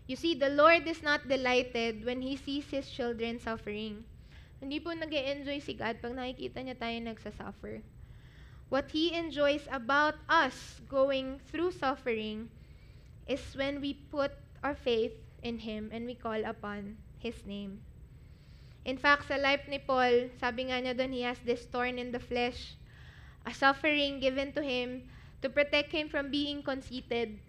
You see, the Lord is not delighted when He sees His children suffering. Hindi po nag-e-enjoy si God pag nakikita niya tayo nagsasuffer. What He enjoys about us going through suffering is when we put our faith in Him and we call upon His name. In fact, sa life ni Paul, sabi nga niya doon, he has this thorn in the flesh, a suffering given to him to protect him from being conceited.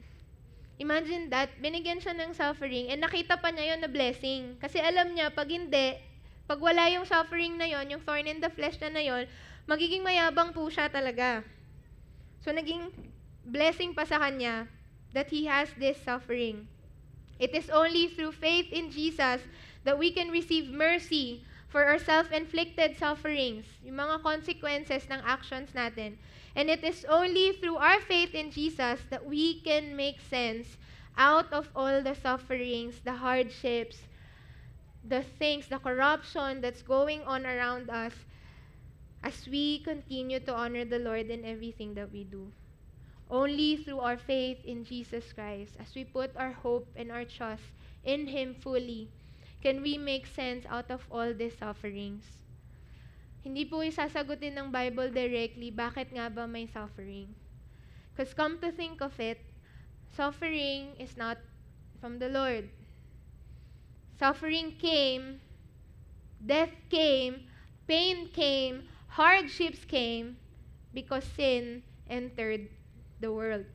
Imagine that, binigyan siya ng suffering and nakita pa niya yun na blessing. Kasi alam niya, pag hindi, pag wala yung suffering na yon, yung thorn in the flesh na yon, magiging mayabang po siya talaga. So, naging blessing pa sa kanya that he has this suffering. It is only through faith in Jesus that we can receive mercy for our self-inflicted sufferings, yung mga consequences ng actions natin. And it is only through our faith in Jesus that we can make sense out of all the sufferings, the hardships, the things, the corruption that's going on around us as we continue to honor the Lord in everything that we do. Only through our faith in Jesus Christ, as we put our hope and our trust in Him fully, can we make sense out of all these sufferings. Hindi po isasagutin ng Bible directly, bakit nga ba may suffering? Because come to think of it, suffering is not from the Lord. Suffering came, death came, pain came, hardships came, because sin entered the world.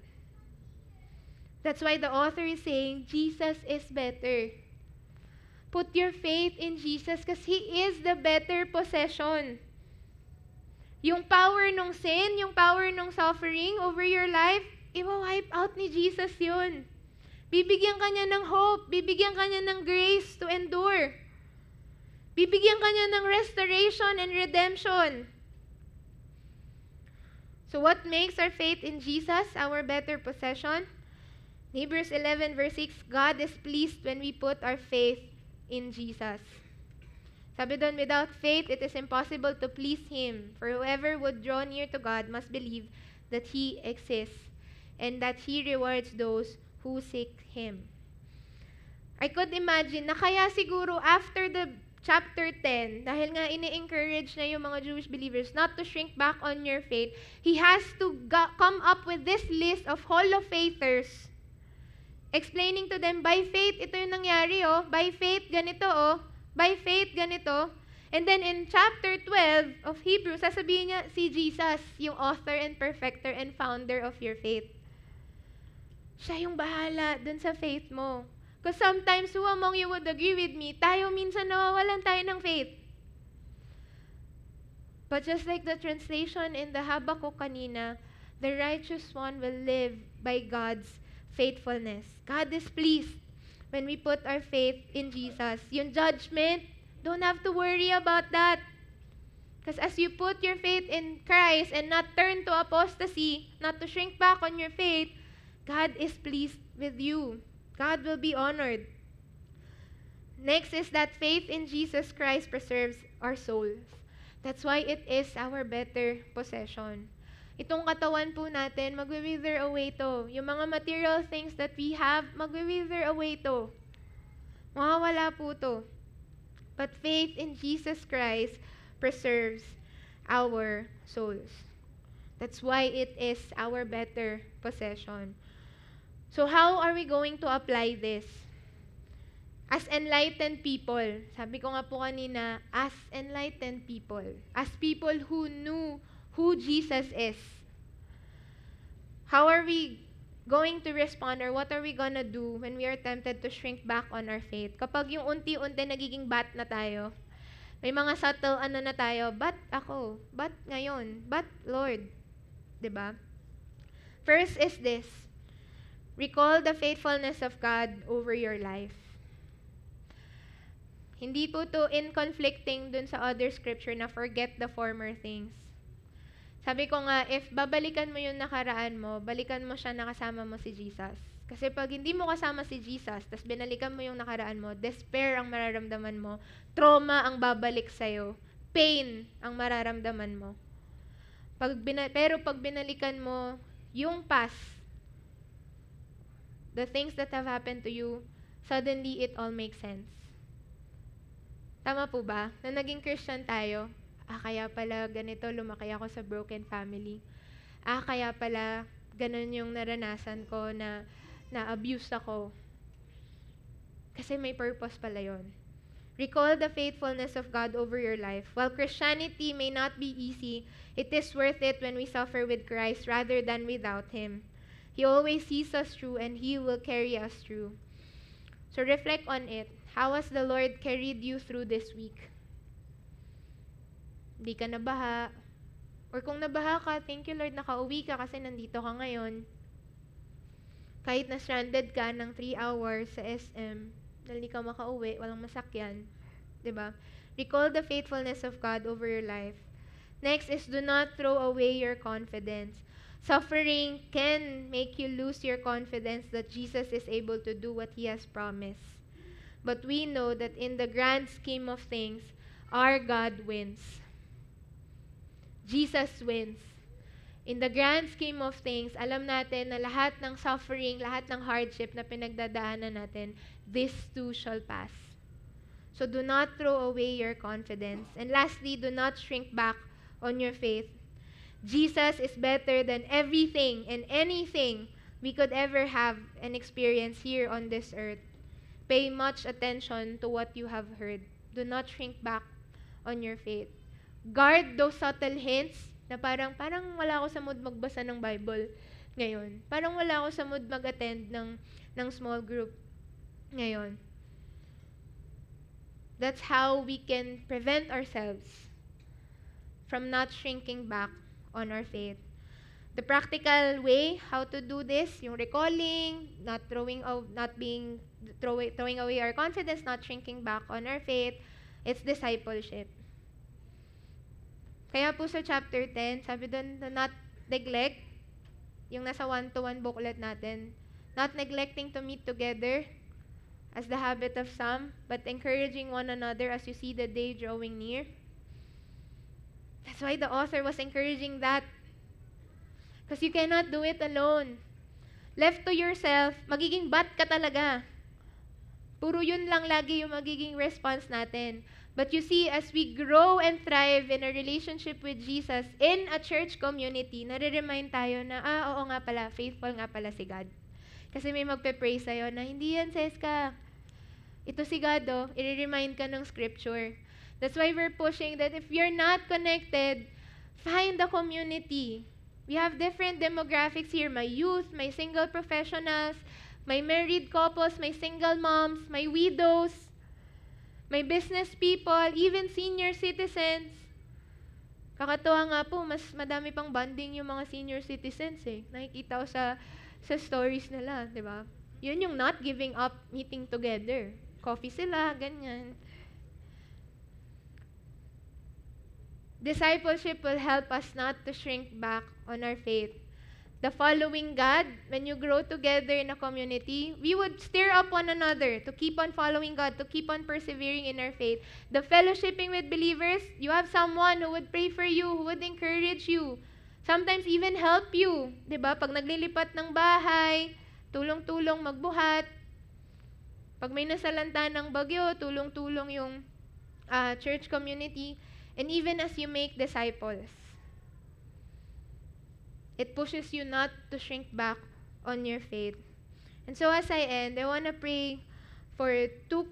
That's why the author is saying, Jesus is better. Put your faith in Jesus because He is the better possession. Yung power ng sin, yung power ng suffering over your life, i-wipe out ni Jesus yun. Bibigyan ka niya ng hope, bibigyan ka niya ng grace to endure. Bibigyan ka niya ng restoration and redemption. So what makes our faith in Jesus our better possession? Hebrews 11 verse 6, God is pleased when we put our faith in Jesus. Sabi doon, without faith, it is impossible to please Him. For whoever would draw near to God must believe that He exists and that He rewards those who seek Him. I could imagine na kaya siguro after the chapter 10, dahil nga ini-encourage na yung mga Jewish believers not to shrink back on your faith, he has to come up with this list of Hall of Faithers, explaining to them, by faith, ito yung nangyari, oh. By faith, ganito, oh. By faith, ganito. And then in chapter 12 of Hebrews, sasabihin niya, si Jesus, yung author and perfecter and founder of your faith. Siya yung bahala dun sa faith mo. Because sometimes, who among you would agree with me, tayo minsan nawawalan tayo ng faith. But just like the translation in the Habakkuk kanina, the righteous one will live by God's faithfulness. God is pleased when we put our faith in Jesus. Yung judgment, don't have to worry about that. Because as you put your faith in Christ and not turn to apostasy, not to shrink back on your faith, God is pleased with you. God will be honored. Next is that faith in Jesus Christ preserves our souls. That's why it is our better possession. Itong katawan po natin, magwi-wither away to. Yung mga material things that we have, magwi-wither away to. Mawawala po to. But faith in Jesus Christ preserves our souls. That's why it is our better possession. So how are we going to apply this? As enlightened people, sabi ko nga po kanina, as enlightened people, as people who knew who Jesus is, how are we going to respond or what are we gonna do when we are tempted to shrink back on our faith? Kapag yung unti-unti nagiging bat na tayo, may mga subtle na tayo, bat ako, bat ngayon, bat Lord. 'Di ba? First is this, recall the faithfulness of God over your life. Hindi po to in conflicting dun sa other scripture na forget the former things. Sabi ko nga, if babalikan mo yung nakaraan mo, balikan mo siya na kasama mo si Jesus. Kasi pag hindi mo kasama si Jesus, tas binalikan mo yung nakaraan mo, despair ang mararamdaman mo, trauma ang babalik sa'yo, pain ang mararamdaman mo. Pero pag binalikan mo yung past, the things that have happened to you, suddenly it all makes sense. Tama po ba? Na naging Christian tayo, kaya pala ganito, lumaki ako sa broken family. Kaya pala ganun yung naranasan ko na na-abuse ako. Kasi may purpose pala yon. Recall the faithfulness of God over your life. While Christianity may not be easy, it is worth it when we suffer with Christ rather than without Him. He always sees us through and He will carry us through. So reflect on it. How has the Lord carried you through this week? Hindi ka nabaha. Or kung nabaha ka, thank you Lord, nakauwi ka kasi nandito ka ngayon. Kahit na stranded ka ng 3 hours sa SM, dahil hindi ka makauwi, walang masakyan. 'Di ba? Recall the faithfulness of God over your life. Next is do not throw away your confidence. Suffering can make you lose your confidence that Jesus is able to do what He has promised. But we know that in the grand scheme of things, our God wins. Jesus wins. In the grand scheme of things, alam natin na lahat ng suffering, lahat ng hardship na pinagdadaanan natin, this too shall pass. So do not throw away your confidence. And lastly, do not shrink back on your faith. Jesus is better than everything and anything we could ever have and experience here on this earth. Pay much attention to what you have heard. Do not shrink back on your faith. Guard those subtle hints na parang wala ako sa mood magbasa ng Bible ngayon. Parang wala ako sa mood mag-attend ng small group ngayon. That's how we can prevent ourselves from not shrinking back on our faith. The practical way how to do this, yung recalling, not throwing away our confidence, not shrinking back on our faith, it's discipleship. Kaya po sa chapter 10, sabi doon, not neglect, yung nasa 1-to-1 booklet natin, not neglecting to meet together as the habit of some, but encouraging one another as you see the day drawing near. That's why the author was encouraging that. Because you cannot do it alone. Left to yourself, magiging bat ka talaga. Puro yun lang lagi yung magiging response natin. But you see, as we grow and thrive in a relationship with Jesus in a church community, nare-remind tayo na, oo nga pala, faithful nga pala si God. Kasi may magpe-pray sa'yo na, hindi yan, Seska. Ito si God, i-remind ka ng scripture. That's why we're pushing that if you're not connected, find a community. We have different demographics here. May youth, may single professionals, may married couples, may single moms, may widows, may business people, even senior citizens. Kakatuwa nga po, mas madami pang bonding yung mga senior citizens eh. Nakikita ko sa stories nila, di ba? Yun yung not giving up meeting together. Coffee sila, ganyan. Discipleship will help us not to shrink back on our faith. The following God, when you grow together in a community, we would stir up one another to keep on following God, to keep on persevering in our faith. The fellowshipping with believers, you have someone who would pray for you, who would encourage you, sometimes even help you. Diba? Pag naglilipat ng bahay, tulong-tulong magbuhat. Pag may nasalanta ng bagyo, tulong-tulong yung church community. And even as you make disciples, it pushes you not to shrink back on your faith. And so as I end, I want to pray for two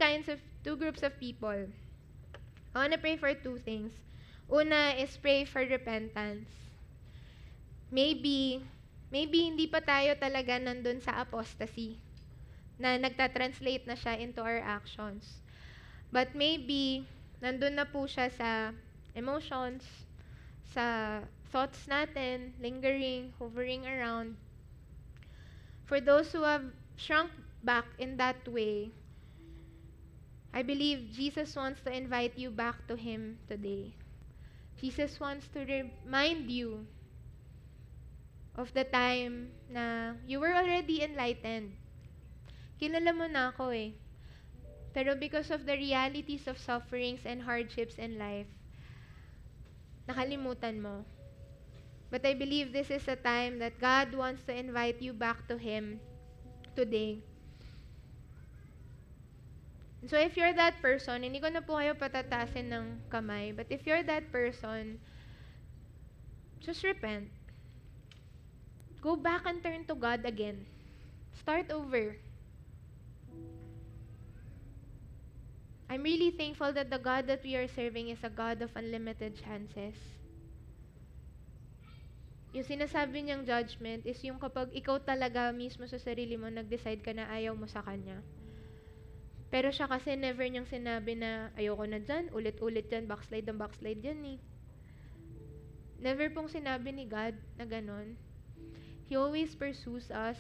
groups of people. I want to pray for two things. Una is pray for repentance. Maybe hindi pa tayo talaga nandun sa apostasy na nagta-translate na siya into our actions. But maybe nandun na po siya sa emotions, sa thoughts natin, lingering, hovering around. For those who have shrunk back in that way, I believe Jesus wants to invite you back to Him today. Jesus wants to remind you of the time na you were already enlightened. Kilala mo na ako eh. Pero because of the realities of sufferings and hardships in life, nakalimutan mo. But I believe this is a time that God wants to invite you back to Him today. So if you're that person, hindi ko na po kayo patataasin ng kamay, but if you're that person, just repent. Go back and turn to God again. Start over. I'm really thankful that the God that we are serving is a God of unlimited chances. Yung sinasabi niyang judgment is yung kapag ikaw talaga mismo sa sarili mo, nag-decide ka na ayaw mo sa Kanya. Pero siya kasi never niyang sinabi na ayoko na dyan, ulit-ulit dyan, backslide dyan eh. Never pong sinabi ni God na ganon. He always pursues us.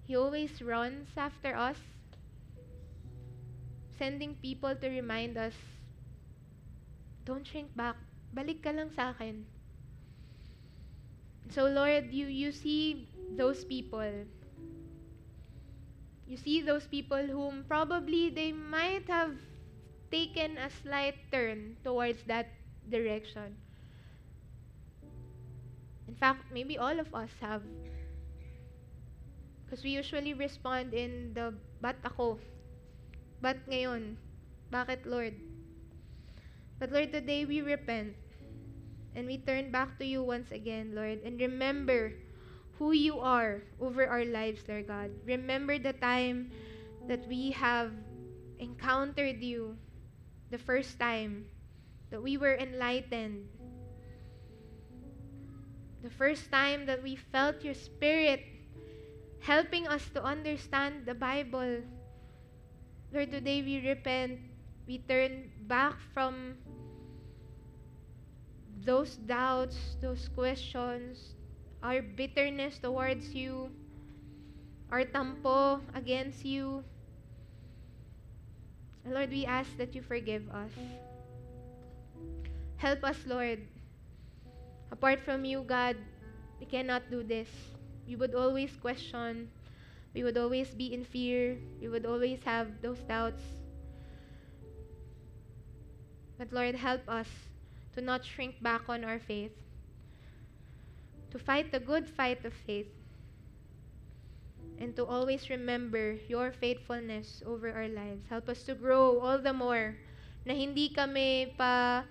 He always runs after us, sending people to remind us, don't shrink back. Balik ka lang sa akin. So Lord, you see those people. You see those people whom probably they might have taken a slight turn towards that direction. In fact, maybe all of us have. Because we usually respond in the, ba't ako? Ba't ngayon? Bakit, Lord? But Lord, today we repent and we turn back to you once again, Lord, and remember who you are over our lives, Lord God. Remember the time that we have encountered you the first time, that we were enlightened, the first time that we felt your Spirit helping us to understand the Bible. Lord, today we repent. We turn back from those doubts, those questions, our bitterness towards you, our tampo against you. And Lord, we ask that you forgive us. Help us, Lord. Apart from you, God, we cannot do this. We would always question. We would always be in fear. We would always have those doubts. But Lord, help us to not shrink back on our faith, to fight the good fight of faith, and to always remember your faithfulness over our lives. Help us to grow all the more na hindi kami pa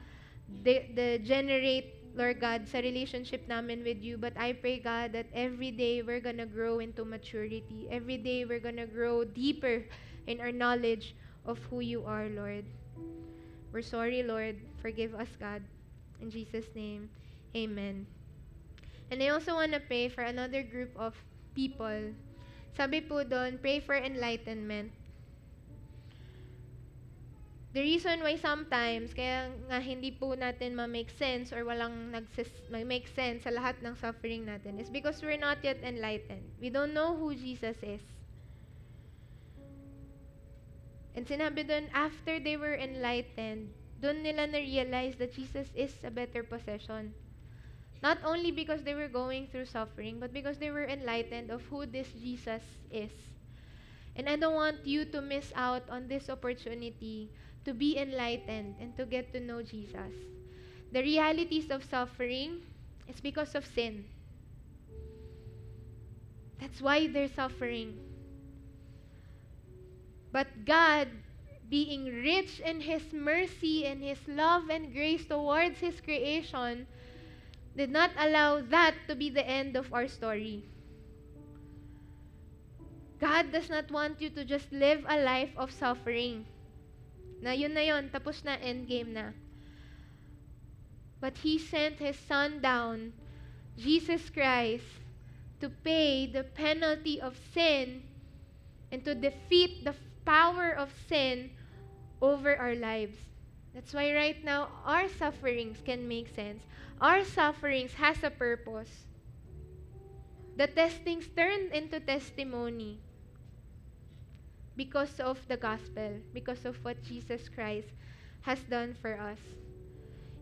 degenerate, Lord God, sa relationship namin with you. But I pray, God, that every day we're gonna grow into maturity. Every day we're gonna grow deeper in our knowledge of who you are, Lord. We're sorry, Lord. Forgive us, God. In Jesus' name, amen. And I also want to pray for another group of people. Sabi po doon, pray for enlightenment. The reason why sometimes, kaya nga hindi po natin ma-make sense or walang make sense sa lahat ng suffering natin is because we're not yet enlightened. We don't know who Jesus is. And sinabi doon, after they were enlightened, doon nila na-realize that Jesus is a better possession. Not only because they were going through suffering, but because they were enlightened of who this Jesus is. And I don't want you to miss out on this opportunity to be enlightened and to get to know Jesus. The realities of suffering is because of sin. That's why they're suffering. But God, being rich in His mercy and His love and grace towards His creation, did not allow that to be the end of our story. God does not want you to just live a life of suffering. Na yun, tapos na, endgame na. But He sent His Son down, Jesus Christ, to pay the penalty of sin and to defeat the power of sin over our lives. That's why right now, our sufferings can make sense. Our sufferings has a purpose. The testings turned into testimony because of the gospel, because of what Jesus Christ has done for us.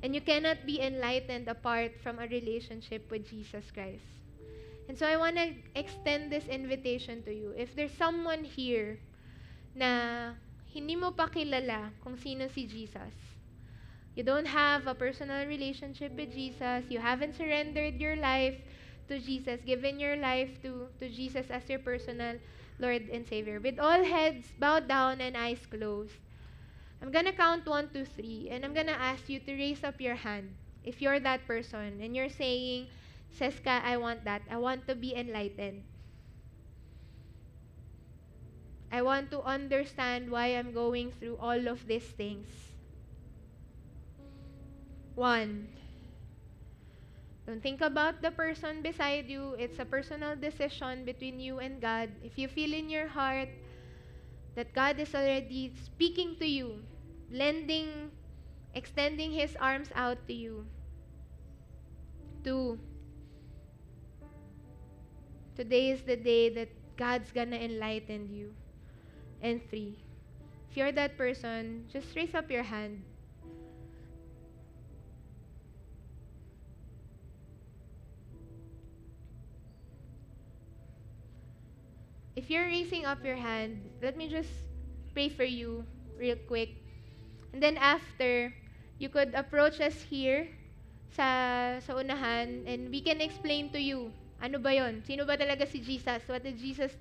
And you cannot be enlightened apart from a relationship with Jesus Christ. And so I want to extend this invitation to you. If there's someone here na hindi mo pa kilala kung sino si Jesus, you don't have a personal relationship with Jesus, you haven't surrendered your life to Jesus, given your life to Jesus as your personal Lord and Savior, with all heads bowed down and eyes closed, I'm gonna count 1, 2, 3, and I'm gonna ask you to raise up your hand if you're that person and you're saying, Seska, I want that. I want to be enlightened. I want to understand why I'm going through all of these things. 1. Don't think about the person beside you. It's a personal decision between you and God. If you feel in your heart that God is already speaking to you, extending His arms out to you. 2. Today is the day that God's gonna enlighten you. And 3. If you're that person, just raise up your hand. If you're raising up your hand, let me just pray for you real quick. And then after, you could approach us here sa unahan and we can explain to you, ano ba yon? Sino ba talaga si Jesus? What did Jesus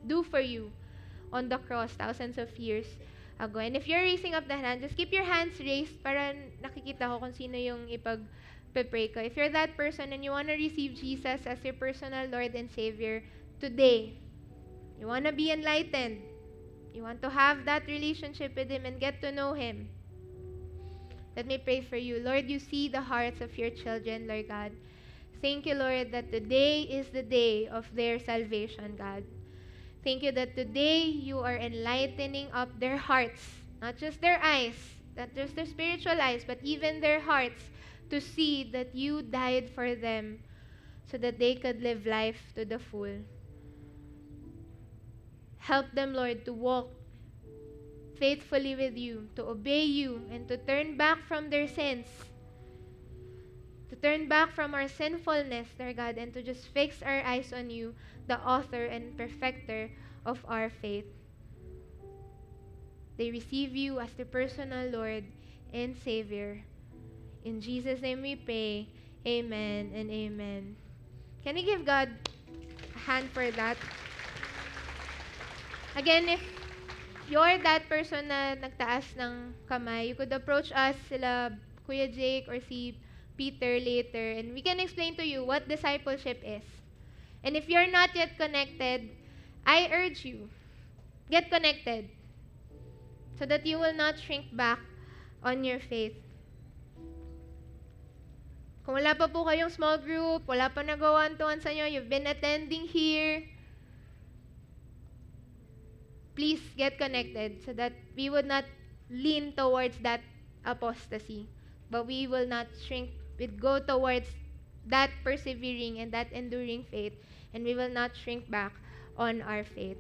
do for you on the cross thousands of years I'll go. And if you're raising up the hand, just keep your hands raised para nakikita ko kung sino yung ipag-pray ko. If you're that person and you want to receive Jesus as your personal Lord and Savior today, you want to be enlightened, you want to have that relationship with Him and get to know Him, let me pray for you. Lord, you see the hearts of your children, Lord God. Thank you, Lord, that today is the day of their salvation, God. Thank you that today you are enlightening up their hearts, not just their eyes, not just their spiritual eyes, but even their hearts, to see that you died for them so that they could live life to the full. Help them, Lord, to walk faithfully with you, to obey you, and to turn back from their sins, to turn back from our sinfulness, Lord God, and to just fix our eyes on you, the author and perfecter of our faith. They receive you as the personal Lord and Savior. In Jesus' name we pray. Amen and amen. Can you give God a hand for that? Again, if you're that person na nagtaas ng kamay, you could approach us, sila Kuya Jake or si Peter later, and we can explain to you what discipleship is. And if you're not yet connected, I urge you, get connected so that you will not shrink back on your faith. Kung wala pa po kayong small group, wala pa nag-one-to-one sa inyo, you've been attending here, please get connected so that we would not lean towards that apostasy, but we will not shrink. We'd go towards that persevering and that enduring faith, and we will not shrink back on our faith.